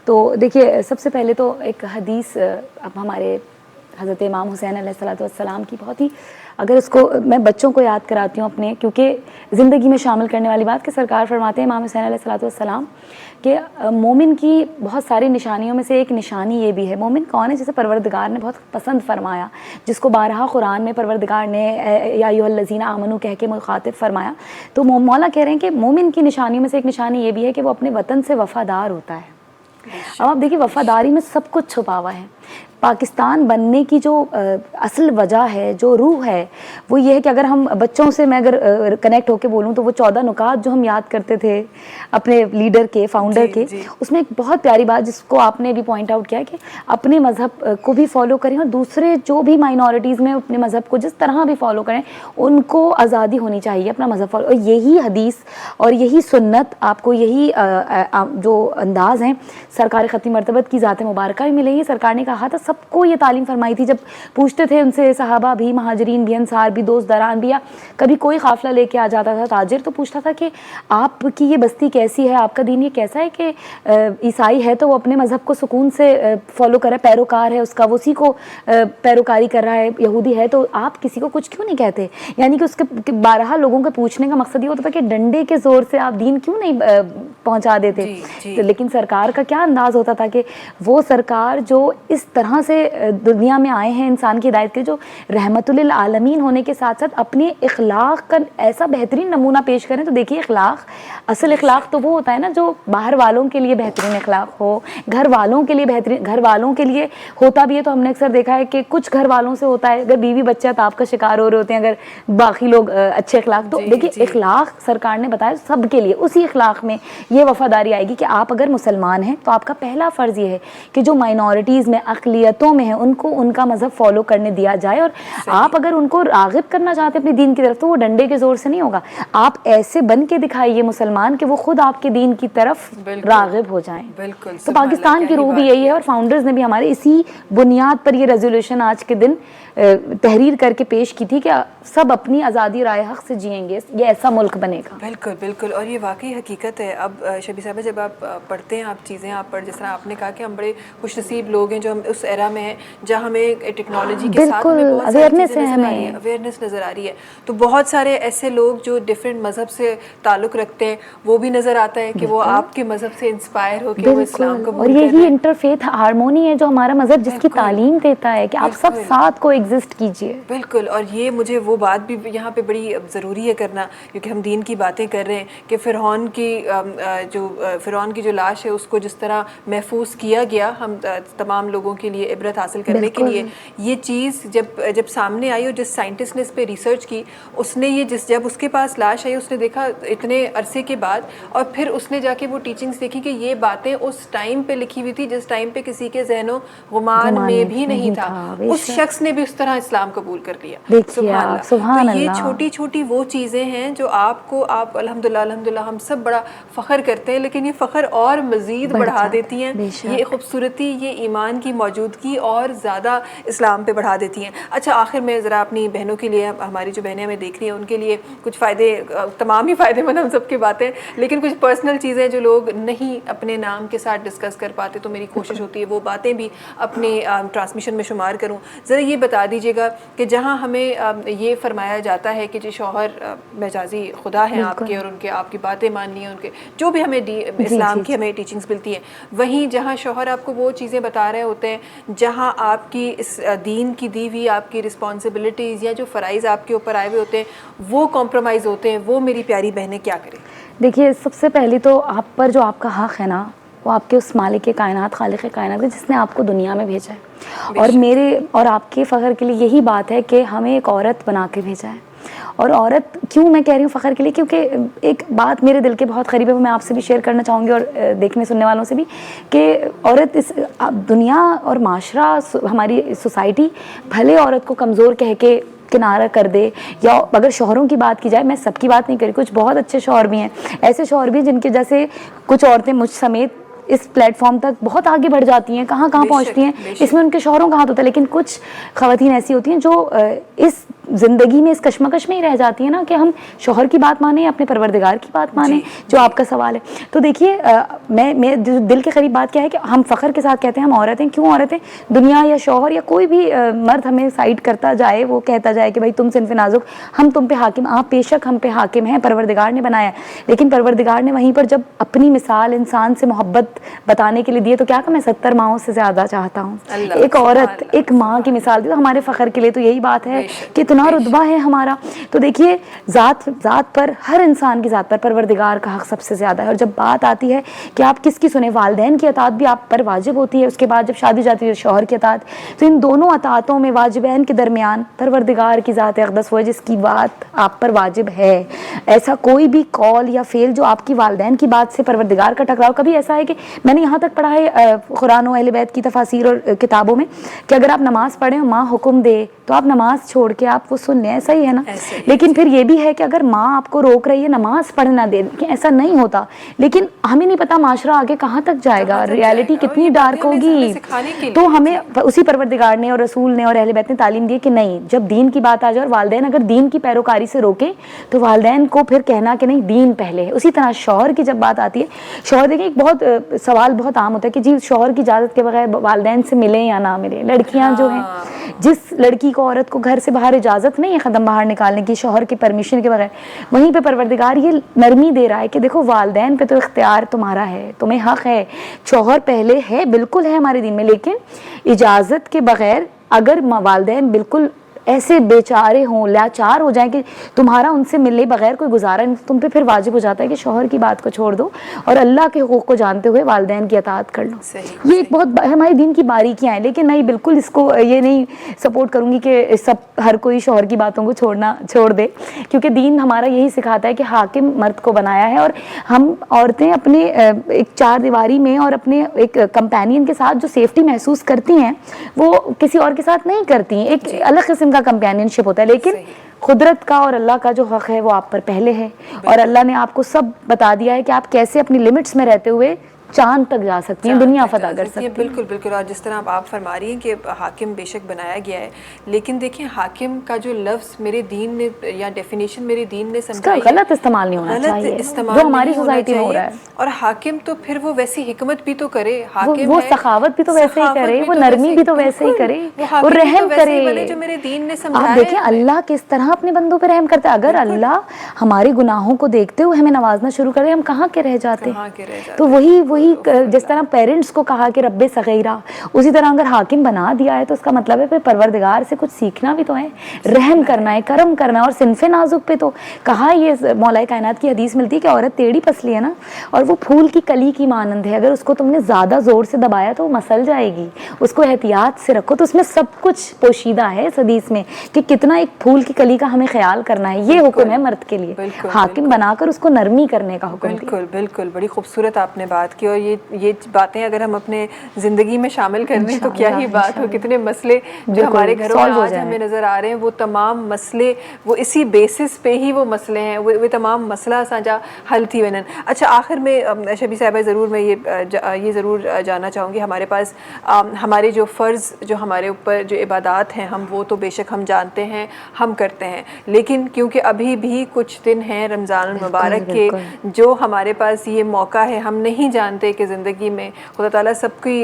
तो देखिए, सबसे पहले तो एक हदीस अब हमारे हज़रत इमाम हुसैन अलैहिस्सलाम की बहुत ही, अगर उसको मैं बच्चों को याद कराती हूँ अपने, क्योंकि ज़िंदगी में शामिल करने वाली बात, कि सरकार फरमाते हैं इमाम हुसैन अलैहिस्सलाम कि मोमिन की बहुत सारी निशानियों में से एक निशानी ये भी है। मोमिन कौन है? जिसे परवरदिगार ने बहुत पसंद फरमाया, जिसको बारहा कुरान में परवरदिगार ने या अय्युहल्लज़ीना आमनू कह के मुखातिब फरमाया। तो मौला कह रहे हैं कि मोमिन की निशानियों में से एक निशानी ये भी है कि वो अपने वतन से वफ़ादार होता है। अब आप देखिए, वफ़ादारी में सब कुछ छुपा हुआ है। पाकिस्तान बनने की जो असल वजह है, जो रूह है, वो ये है कि अगर हम बच्चों से, मैं अगर कनेक्ट होके बोलूँ तो वो 14 नुकात जो हम याद करते थे अपने लीडर के, फाउंडर के, उसमें एक बहुत प्यारी बात जिसको आपने भी पॉइंट आउट किया कि अपने मज़हब को भी फॉलो करें और दूसरे जो भी माइनॉरिटीज़ में अपने मज़हब को जिस तरह भी फॉलो करें, उनको आज़ादी होनी चाहिए अपना मज़हब फॉलो। और यही हदीस और यही सुन्नत आपको, यही जो अंदाज़ हैं सरकार ख़त्मी मरतबत की ज़ात मुबारका भी मिलेगी। सरकार ने कहा था, सबको ये तालीम फरमाई थी। जब पूछते थे उनसे सहाबा भी, महाजरीन भी, अंसार भी, दोस्त दरान भी, या कभी कोई काफ़िला लेके आ जाता था ताजिर, तो पूछता था कि आपकी ये बस्ती कैसी है, आपका दीन ये कैसा है कि ईसाई है तो वो अपने मज़हब को सुकून से फॉलो कर रहा है, पैरोकार है उसका, वो उसी को पैरोकारी कर रहा है। यहूदी है तो आप किसी को कुछ क्यों नहीं कहते? यानी कि उसके 12 लोगों के पूछने का मकसद ये होता था कि डंडे के ज़ोर से आप दीन क्यों नहीं पहुँचा देते। तो लेकिन सरकार का क्या अंदाज़ होता था कि वो सरकार जो इस तरह से दुनिया में आए हैं इंसान की हिदायत के, जो रहमतुल आलमीन होने के साथ साथ अपने इखलाक का ऐसा बेहतरीन नमूना पेश करें। तो देखिए, इखलाक, असल इखलाक तो वो होता है ना जो बाहर वालों के लिए बेहतरीन इखलाक हो, घर वालों के लिए बेहतरीन, घर वालों के लिए होता भी है। तो हमने अक्सर देखा है कि कुछ घर वालों से होता है, अगर बीवी बच्चा ताप का शिकार हो रहे होते हैं, अगर बाकी लोग अच्छे इखलाक। तो देखिए, इखलाक सरकार ने बताया सब के लिए, उसी इखलाक में ये वफादारी आएगी कि आप अगर मुसलमान हैं तो आपका पहला फ़र्ज़ ये है कि जो माइनॉरिटीज़ में, अक़लियतों में है, उनको उनका मज़हब फॉलो करने दिया जाए। और आप अगर उनको राग़िब करना चाहते हैं अपने दीन की तरफ, तो वो डंडे के ज़ोर से नहीं होगा। आप ऐसे बन के दिखाइए मुसलमान कि वो खुद आपके दीन की तरफ राग़िब हो जाएं। बिल्कुल। तो पाकिस्तान की रूह भी यही है, और फाउंडर्स ने भी हमारे इसी बुनियाद पर ये रेजोल्यूशन आज के दिन तहरीर करके पेश की थी कि सब अपनी आज़ादी राय हक़ से जिएंगे, ये ऐसा मुल्क बनेगा। बिल्कुल बिल्कुल। और ये वाकई हकीकत है। अब शबी साहबा, जब आप पढ़ते हैं, आप चीज़ें आप पढ़, जिस तरह आपने कहा कि हम बड़े खुशनसीब लोग हैं जो हम उस एरा में हैं जहाँ हमें टेक्नोलॉजी के साथ अवेयरनेस है, हमें अवेयरनेस नज़र आ रही है। तो बहुत सारे ऐसे लोग जो डिफरेंट मज़हब से ताल्लुक़ रखते हैं, वो भी नज़र आता है कि वो आपके मज़हब से इंस्पायर होकर वो इस्लाम कबूल और यही इंटरफेथ हारमोनी है जो हमारा मज़हब जिसकी तालीम देता है कि आप सब साथ को एग्जिस्ट कीजिए। बिल्कुल। और ये मुझे वो बात भी यहाँ पे बड़ी ज़रूरी है करना, क्योंकि हम दीन की बातें कर रहे हैं कि फ़िरौन की जो लाश है उसको जिस तरह महफूज किया गया, हम तमाम लोगों के लिए इबरत हासिल करने के लिए, ये चीज़ जब सामने आई और जिस साइंटिस्ट ने इस पर रिसर्च की, उसने ये जब उसके पास लाश आई, उसने देखा इतने अरसे के बाद, और फिर उसने जाके वो टीचिंग्स देखी कि ये बातें उस टाइम पे लिखी हुई थी जिस टाइम पे किसी के ज़हनो गुमान में भी नहीं था। उस शख्स ने भी उस तरह इस्लाम कबूल कर लिया। सुभान अल्लाह। ये छोटी छोटी वो चीज़ें हैं जो आप अल्हम्दुलिल्लाह हम सब बड़ा फ़ख्र करते हैं, लेकिन ये फ़ख्र और मज़ीद बढ़ा देती हैं। ये खूबसूरती, ये ईमान की मौजूदगी और ज़्यादा इस्लाम पे बढ़ा देती हैं। अच्छा, आखिर में ज़रा अपनी बहनों के लिए, हमारी जो बहनें हमें देख रही हैं उनके लिए कुछ फ़ायदे, तमाम ही फ़ायदेमंद हम सबकी बातें, लेकिन कुछ पर्सनल चीज़ें जो लोग नहीं अपने नाम के साथ डिस्कस कर पाते, तो मेरी कोशिश होती है वो बातें भी अपने ट्रांसमिशन में शुमार करूँ। ज़रा ये बता दीजिएगा कि जहाँ हमें ये फरमाया जाता है कि जी शौहर मजाजी खुदा हैं आपके, और उनके आपकी बातें माननी है, उनके जो भी हमें इस्लाम की हमें टीचिंग्स मिलती हैं, वहीं जहाँ शौहर आपको वो चीज़ें बता रहे होते हैं जहाँ आपकी इस दीन की दी हुई आपकी रिस्पॉन्सिबिलिटीज़ या जो फ़राइज़ आपके ऊपर आए हुए होते हैं वो कॉम्प्रोमाइज़ होते हैं, वो मेरी प्यारी बहनें क्या करें? देखिए, सबसे पहले तो आप पर जो आपका हक़ है ना, वो आपके उस मालिक कायनात, खालिक कायनात है, जिसने आपको दुनिया में भेजा है। और मेरे और आपके फ़ख्र के लिए यही बात है कि हमें एक औरत बना के भेजा है। और औरत क्यों मैं कह रही हूँ फ़ख्र के लिए, क्योंकि एक बात मेरे दिल के बहुत करीब है, वो मैं आपसे भी शेयर करना चाहूँगी और देखने सुनने वालों से भी, कि औरत इस दुनिया और माशरा, हमारी सोसाइटी भले औरत को कमज़ोर कह के किनारा कर दे, या अगर शौहरों की बात की जाए, मैं सबकी बात नहीं करी, कुछ बहुत अच्छे शौहर भी हैं, ऐसे शौहर भी हैं जिनके जैसे कुछ औरतें मुझ समेत इस प्लेटफॉर्म तक बहुत आगे बढ़ जाती हैं, कहाँ पहुँचती हैं, इसमें उनके शौहरों का हाथ होता है। लेकिन कुछ ख़वातीन ऐसी होती हैं जो इस ज़िंदगी में, इस कश्मकश में ही रह जाती है ना, कि हम शौहर की बात माने, अपने परवरदिगार की बात माने, जो आपका सवाल है। तो देखिए, मैं दिल के करीब बात क्या है कि हम फ़ख्र के साथ कहते हैं हम औरतें। क्यों औरतें? दुनिया या शौहर या कोई भी मर्द हमें साइड करता जाए, वो कहता जाए कि भाई तुम सिन्फ़े नाजुक, हम तुम पे हाकिम। आप बेशक हम पे हाकिम हैं, परवरदिगार ने बनाया, लेकिन परवरदिगार ने वहीं पर जब अपनी मिसाल इंसान से मोहब्बत बताने के लिए दिए, तो क्या कहा, मैं 70 माओं से ज़्यादा चाहता हूँ। एक औरत, एक माँ की मिसाल दी, तो हमारे फ़ख्र के लिए तो यही बात है कि इतना रुतबा है हमारा। तो देखिए, ज़ात पर, हर इंसान की ज़ात पर परवरदिगार का हक़ सबसे ज़्यादा है। और जब बात आती है कि आप किसकी सुने, वालिदैन की अताअत भी आप पर वाजिब होती है, उसके बाद जब शादी जाती है शौहर की अताअत, तो इन दोनों अताअतों में वाजिबैन के दरमियान परवरदिगार की ज़ात अक़दस वो है जिसकी बात आप पर वाजिब है। ऐसा कोई भी कौल या फ़ेल जो आपकी वालिदैन की बात से परवरदिगार का टकराव, कभी ऐसा है कि मैंने यहाँ तक पढ़ा है कुरान और अहले बैत की तफासीर और किताबों में कि अगर आप नमाज़ पढ़ें और माँ हुक्म दे तो आप नमाज छोड़ के आप वो सुन लें, ऐसा ही है ना। लेकिन फिर ये भी है कि अगर माँ आपको रोक रही है नमाज पढ़ना दे, कि ऐसा नहीं होता, लेकिन हमें नहीं पता माशरा आगे कहाँ तक जाएगा, रियलिटी कितनी डार्क होगी। तो हमें उसी परवरदिगार ने और रसूल ने और अहले बैत ने तालीम दी कि नहीं, जब दीन की बात आ जाए और वालिदैन अगर दीन की पैरोकारी से रोके तो वालिदैन को फिर कहना कि नहीं दीन पहले है। उसी तरह शौहर की जब बात आती है, शौहर देखिए एक बहुत सवाल बहुत आम होता है कि जी शौहर की इजाज़त के बगैर वालिदैन से मिले या ना मिले। लड़कियाँ जो हैं, जिस लड़की को, औरत को घर से बाहर इजाज़त नहीं है कदम बाहर निकालने की शौहर की परमिशन के बगैर, वहीं पे परवरदिगार ये नरमी दे रहा है कि देखो वालिदैन पे तो इख्तियार तुम्हारा है, तुम्हें हक़ है, शौहर पहले है, बिल्कुल है हमारे दीन में, लेकिन इजाज़त के बगैर अगर वालिदैन बिल्कुल ऐसे बेचारे हों, लाचार हो जाएं कि तुम्हारा उनसे मिलने बगैर कोई गुजारा नहीं, तुम पे फिर वाजिब हो जाता है कि शौहर की बात को छोड़ दो और अल्लाह के हुकूक को जानते हुए वालिदैन की अताअत कर लो। ये एक बहुत हमारे दीन की बारीकियाँ हैं, लेकिन मैं बिल्कुल इसको ये नहीं सपोर्ट करूँगी कि सब हर कोई शौहर की बातों को छोड़ दे, क्योंकि दीन हमारा यही सिखाता है कि हाकिम मर्द को बनाया है, और हम औरतें अपने एक चार दीवारी में और अपने एक कंपेनियन के साथ जो सेफ्टी महसूस करती हैं वो किसी और के साथ नहीं करती हैं। एक अलग किस्म का कंपेनियनशिप होता है, लेकिन खुदरत का और अल्लाह का जो हक़ है वो आप पर पहले है, और अल्लाह ने आपको सब बता दिया है कि आप कैसे अपनी लिमिट्स में रहते हुए चांद तक जा सकती हैं, दुनिया फतह कर सकती हैं। बिल्कुल बिल्कुल। और जिस तरह आप फरमा रही हैं कि हाकिम बेशक बनाया गया है, लेकिन देखिए हाकिम का जो लफ्ज़ मेरे दीन ने या डेफिनेशन मेरे दीन ने समझाई, गलत इस्तेमाल नहीं होना चाहिए जो हमारी सोसाइटी में हो रहा है। और हाकिम तो फिर वो वैसी हिकमत भी तो करे, हाकिम वो सखावत भी तो वैसे ही करे, वो नरमी भी तो वैसे ही करे, वो रहम करे जो मेरे दीन ने समझाया। आप देखिए अल्लाह किस तरह अपने बंदों पे रहम करता है। अगर अल्लाह हमारे गुनाहों को देखते हुए हमें नवाजना शुरू करे, हम कहाँ के रह जाते। तो वही जिस तरह पेरेंट्स को कहा कि रब्बे सगीरा, उसी तरह अगर हाकिम बना दिया है तो उसका मतलब है फिर परवरदिगार से कुछ सीखना भी तो है, रहम करना है, करम करना है। और सिनफे नाजुक पे तो कहा, ये मौलाए कायनात की हदीस मिलती है कि औरत टेढ़ी पसली है ना, और वो फूल की कली की मानंद है, अगर उसको तुमने ज़्यादा ज़ोर से दबाया तो वो मसल जाएगी, उसको एहतियात से रखो। तो उसमें सब कुछ पोशीदा है इस हदीस में कि कितना एक फूल की कली का हमें ख्याल करना है। ये हुक्म है मर्द के लिए, हाकिम बनाकर उसको नरमी करने का हुक्म। बिल्कुल बिल्कुल, बड़ी खूबसूरत आपने बात की। और ये बातें अगर हम अपने ज़िंदगी में शामिल कर लें तो क्या ही बात हो। कितने मसले जो हमारे घरों में आज हमें नज़र आ रहे हैं वो तमाम मसले वो इसी बेसिस पे ही वो मसले हैं, वो तमाम मसला असांजा हल थी वञनि। अच्छा, आखिर में शबी साहिबा ज़रूर मैं ये ज़रूर जानना चाहूँगी, हमारे पास हमारे जो फ़र्ज़ जो हमारे ऊपर जो इबादात हैं हम वो तो बेशक हम जानते हैं, हम करते हैं, लेकिन क्योंकि अभी भी कुछ दिन हैं रमज़ान मुबारक के जो हमारे पास ये मौका है, हम नहीं जानते कि ज़िंदगी में खुदा ताला सबकी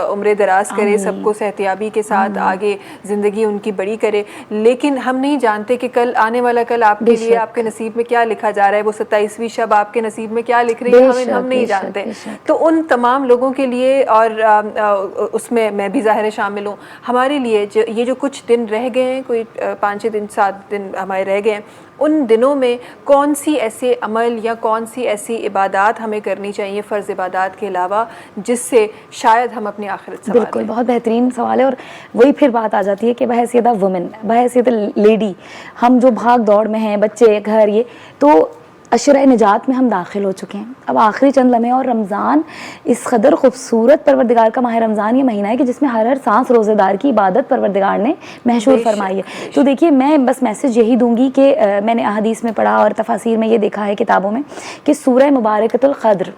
उम्र दराज करे, सबको सेहतियाबी के साथ आगे ज़िंदगी उनकी बड़ी करे, लेकिन हम नहीं जानते कि कल आने वाला कल आपके लिए आपके नसीब में क्या लिखा जा रहा है, वो 27वीं शब आपके नसीब में क्या लिख रही है हम नहीं जानते। तो उन तमाम लोगों के लिए और उसमें मैं भी ज़ाहिर शामिल हूँ, हमारे लिए ये जो कुछ दिन रह गए हैं, कोई 5-6 दिन 7 दिन हमारे रह गए हैं, उन दिनों में कौन सी ऐसे अमल या कौन सी ऐसी इबादत हमें करनी चाहिए फ़र्ज़ इबादत के अलावा जिससे शायद हम अपनी आखिरत संवार बिल्कुल, बहुत बेहतरीन सवाल है। और वही फिर बात आ जाती है कि बहैसियत वुमेन, बहैसियत लेडी, हम जो भाग दौड़ में हैं, बच्चे, घर, ये तो अशरा निजात में हम दाखिल हो चुके हैं। अब आखिरी चंद लम्हे और रमज़ान इस कदर खूबसूरत परवरदिगार का माह रमज़ान ये महीना है कि जिसमें हर सांस रोज़ेदार की इबादत परवरदिगार ने महशूर फरमाई है। तो देखिए, मैं बस मैसेज यही दूंगी कि मैंने अहादीस में पढ़ा और तफासीर में ये देखा है किताबों में कि सूरह मुबारकतुल क़द्र,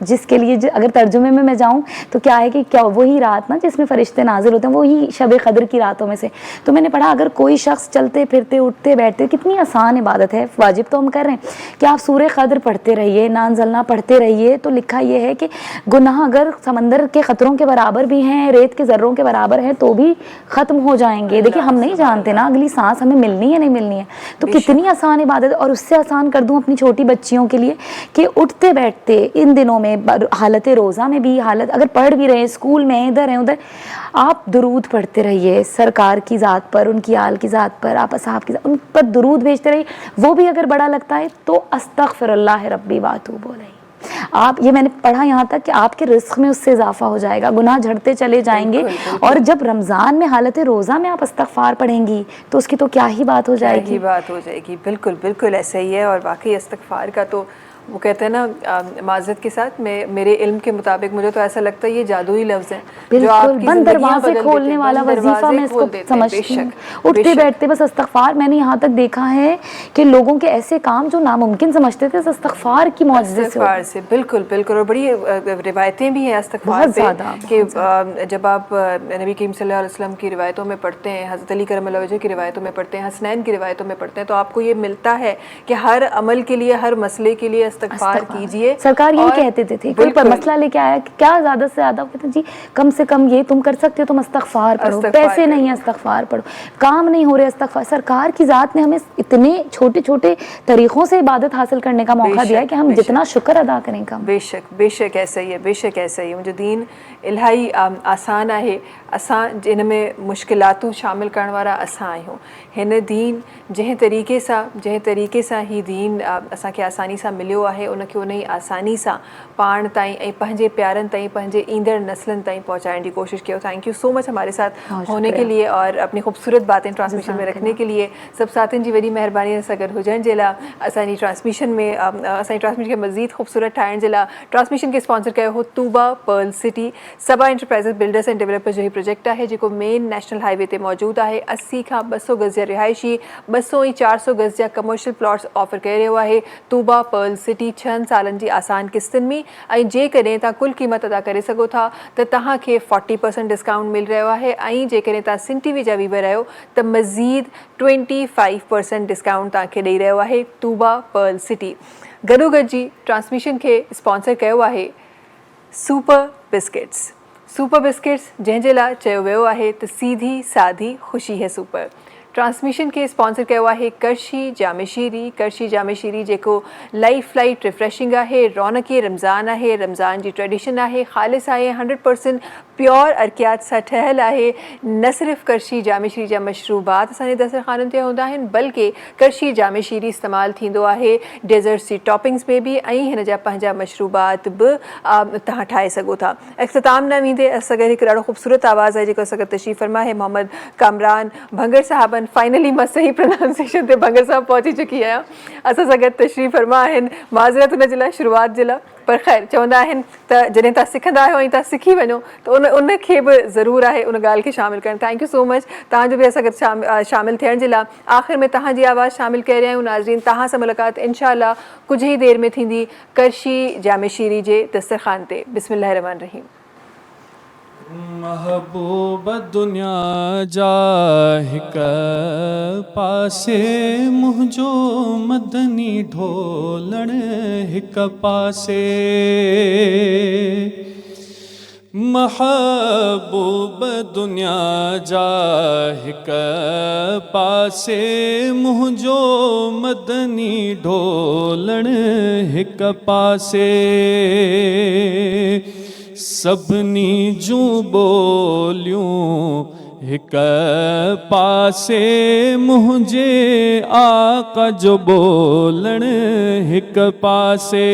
जिसके लिए अगर तर्जुमे में मैं जाऊं तो क्या है कि क्या वही रात ना जिसमें फरिश्ते नाजिल होते हैं, वही शब क़द्र की रातों में से। तो मैंने पढ़ा अगर कोई शख्स चलते फिरते उठते बैठते, कितनी आसान इबादत है, वाजिब तो हम कर रहे हैं कि आप सूरह क़द्र पढ़ते रहिए, नानज़लना पढ़ते रहिए, तो लिखा ये है कि गुनाह अगर समंदर के ख़तरों के बराबर भी हैं, रेत के ज़र्रों के बराबर हैं, तो भी ख़त्म हो जाएंगे। देखिए, हम नहीं जानते ना अगली सांस हमें मिलनी है नहीं मिलनी है, तो कितनी आसान इबादत। और उससे आसान कर दूँ अपनी छोटी बच्चियों के लिए कि उठते बैठते इन दिनों में हालत रोज़ा में भी, हालत अगर पढ़ भी रहे हैं, स्कूल में इधर हैं उधर, आप दुरूद पढ़ते रहिए सरकार की ज़ात पर, उनकी आल की ज़ात पर, आप असहाब की ज़ात, उन पर दुरूद भेजते रहिए। वो भी अगर बड़ा लगता है तो अस्तग़फ़िरुल्लाह रब्बी व अतूबु इलैह। आप ये मैंने पढ़ा यहाँ तक कि आपके रिस्क में उससे इजाफा हो जाएगा, गुनाह झड़ते चले जाएंगे। और जब रमज़ान में हालत रोज़ा में आप इस्तग़फ़ार पढ़ेंगी तो उसकी तो क्या ही बात हो जाएगी, बिल्कुल बिल्कुल ऐसा ही है। और वाकई इस्तग़फ़ार का तो वो कहते हैं ना, माज़रत के साथ मेरे इल्म के मुताबिक मुझे तो ऐसा लगता है ये जादुई लफ्ज़ हैं जो आपकी बंद दरवाजे खोलने वाला वजीफा मैं इसको समझती हूँ। उठते बैठते बस इस्तग़फ़ार। मैंने यहाँ तक देखा है कि लोगों के ऐसे काम जो नामुमकिन समझते थे इस्तग़फ़ार की मौजज़े से। बिल्कुल बिल्कुल। और बड़ी रिवायतें भी हैं इस्तग़फ़ार पे कि जब आप नबी करीम सल्लल्लाहु अलैहि वसल्लम की रिवायतों में पढ़ते हैं, हज़रत अली करमल्लाहु वजह की रिवायतों में पढ़ते हैं, हसनैन की रिवायतों में पढ़ते हैं, तो आपको ये मिलता है कि हर अमल के लिए, हर मसले के लिए इस्तग़फ़ार कीजिए। सरकार यही कहते थे कोई मसला लेके आया कि क्या ज्यादा से ज्यादा, कहते जी कम से कम ये तुम कर सकते हो, तुम इस्तग़फ़ार पढ़ो, पैसे नहीं है इस्तग़फ़ार पढ़ो, काम नहीं हो रहे इस्तग़फ़ार। सरकार की ज़ात ने हमें इतने छोटे छोटे तरीक़ों से इबादत हासिल करने का मौका दिया है कि हम जितना शुक्र अदा करें कम। बेशक ऐसा ही है, बेशक ऐसा ही है। मुझे दीन इलाही आसान है, असां जिन में मुश्किलातूं शामिल करण वारा असां आहियूं। हिन दीन जंहिं तरीक़े सां ही दीन असांखे आसानी सां मिलियो आहे, उनखे उन ई आसानी सां पाण ताईं ऐं पंहिंजे प्यारनि ताईं, पंहिंजे ईंदड़ नस्लनि ताईं पहुंचाइण की कोशिश कयो। थैंक यू सो मच हमारे साथ होने के लिए और अपनी खूबसूरत बातें ट्रांसमिशन में रखने के लिए। सब साथियुनि जी वॾी महिरबानी सां गॾु हुजण जे लाइ, असांजी ट्रांसमिशन खे मज़ीद खूबसूरत ठाहिण जे लाइ ट्रांसमिशन खे स्पॉन्सर कयो हो Tuba pearl city. Saba enterprises builders and developers जो ही प्रोजेक्ट है जेको मेन नेशनल हाईवे ते मौजूद है। 80 खां 200 गज़ जा रिहायशी, 200 ऐं 400 गज़ जा कमर्शियल प्लॉट्स ऑफर करे रहियो आहे तूबा पर्ल सिटी 6 सालनि जी आसान किस्तुनि में। ऐं जेकॾहिं तव्हां कुल क़ीमत अदा करे सघो था त तव्हांखे 40% डिस्काउंट मिल रहियो आहे। ऐं जेकॾहिं तव्हां सिन टीवी जा वीवर आहियो त मज़ीद 25% डिस्काउंट तव्हांखे ॾेई रहियो आहे तूबा पर्ल सिटी। गॾोगॾु जी ट्रांसमिशन खे स्पॉन्सर कयो आहे सुपर बिस्किट्स जंहिंजे लाइ चयो वियो आहे त सीधी सादी ख़ुशी है सुपर। ट्रांसमिशन के स्पॉन्सर किया है करशी जामेशीरी जेको लाइफ लाइट रिफ्रेशिंग है, रौनक रमज़ान है, रमज़ान की ट्रेडिशन है, खालिस है, 100% प्योर अर्कियात सां ठहियल है। न सिर्फ करशी जामेशीरी जा मशरूबात असांजे दस्तरखाननि ते हूंदा आहिनि बल्कि करशी जामेशीरी इस्तेमालु थींदो आहे डेज़र्ट्स जी टॉपिंग्स में भी, ऐं हिन जा पंहिंजा मशरूबात बि तव्हां ठाहे सघो था। इख़्तिताम न वेंदे असां गॾु हिकु ॾाढो ख़ूबसूरत आवाज़ आहे जेको असां गॾु तशरीफ़ फरमा है मोहम्मद कामरान भंगर साहबनि एंड फाइनली मां सही प्रोनाउंसिएशन ते भंगर साहब पहुची चुकी आहियां असां सां गॾु तशरीफ़ फरमा आहिनि माज़रत उन जे लाइ शुरूआत जे लाइ पर ख़ैर चवंदा आहिनि त जॾहिं तव्हां सिखंदा आहियो ऐं तव्हां सिखी वञो त उन खे बि ज़रूरु आहे उन ॻाल्हि खे शामिलु करणु थैंक यू सो मच तव्हांजो बि असां गॾु शामिलु थियण जे लाइ आख़िर में तव्हांजी आवाज़ शामिलु करे रहिया आहियूं नाज़रीन तव्हां सां मुलाक़ात इंशाअल्लाह कुझु ई देरि में थींदी करशी जामे शीरी जे दस्तरख़ान ते बिस्मिल्लाह रहमान रहीम महबूब दुनिया जा हिक पासे मुंहिंजो मदनी ढोलण हिक पासे महबूब दुनिया जा हिक पासे मुंहिंजो मदनी ढोलण हिक पासे सभिनी जूं ॿोलियूं हिक पासे मुंहिंजे आका जो ॿोलण हिक पासे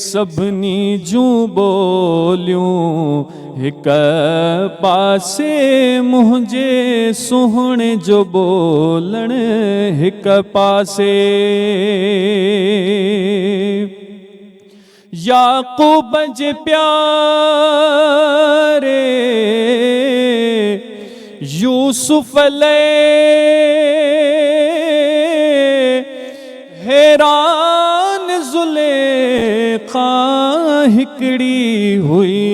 सभिनी जूं ॿोलियूं हिक पासे मुंहिंजे सुहिणे जो ॿोलण हिक पासे याक़ूब जे प्यारे यूसुफ ले हैरान ज़ुलेखा हिकड़ी हुई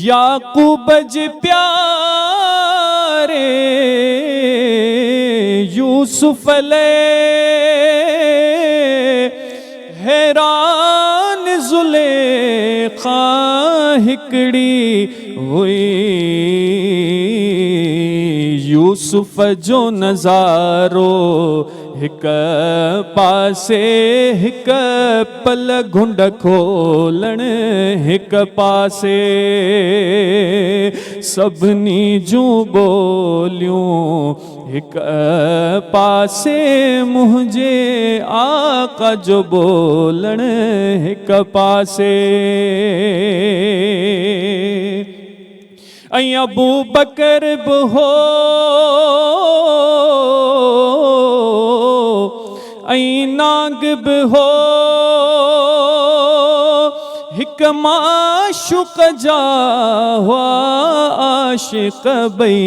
याक़ूब जे प्यारे यूसुफ ले हैरान ज़ुलेखा हिकड़ी हुई यूसुफ जो नज़ारो हिक पासे हिक पल घुंड खोलण हिक पासे सभिनी जूं ॿोलियूं हिक पासे मुंहिंजे आका जो ॿोलण हिक पासे ऐं अबू बकर बि हो ऐं नांग बि हो हिक माशूक़ जा हुआ आशिक़ ॿई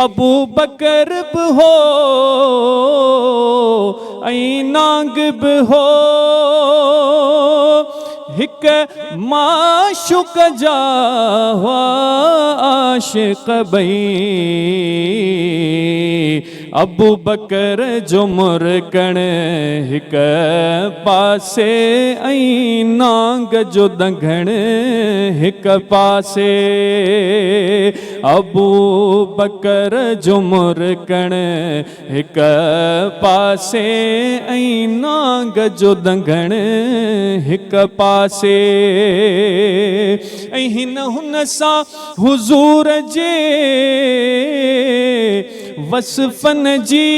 अबू बकर बि हो ऐं नांग बि हो हिक माशूक़ जा हुआ आशिक़ ॿई अबू बकर जो मुरकण हिक पासे ऐं नांग जो दंघण हिक पासे अबू बकर जो मुरकण हिक पासे ऐं नांग जो दंघण हिक पासे ऐं हिन हुन सां हुज़ूर जे वसफ़न जी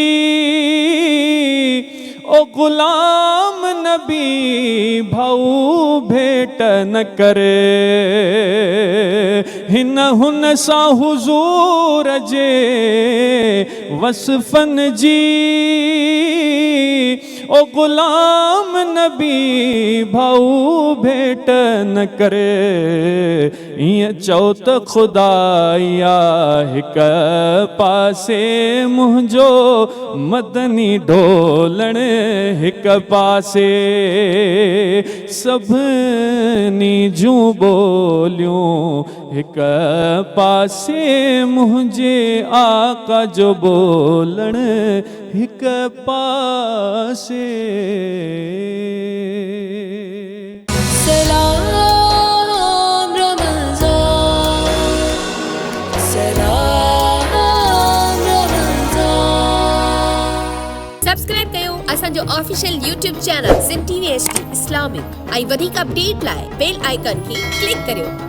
ओ गुलाम नबी भाऊ भेट न करे हिन हुन सां हुज़ूर जे वसफ़न जी ओ गुलाम नबी भाऊ भेट न करे ईअं चओ त खुदाया हिक पासे मुंहिंजो मदनी ढोलण हिक पासे सभिनी जूं ॿोलियूं हिक पासे मुंहिंजे आका जो ॿोलण हिक पासे सलाम रमज़ान सलाम रमज़ान सब्सक्राइब कयो असांजो official YouTube channel SIM TV HD Islamic ऐं वधीक अपडेट लाइ बेल आइकन खे क्लिक करियो।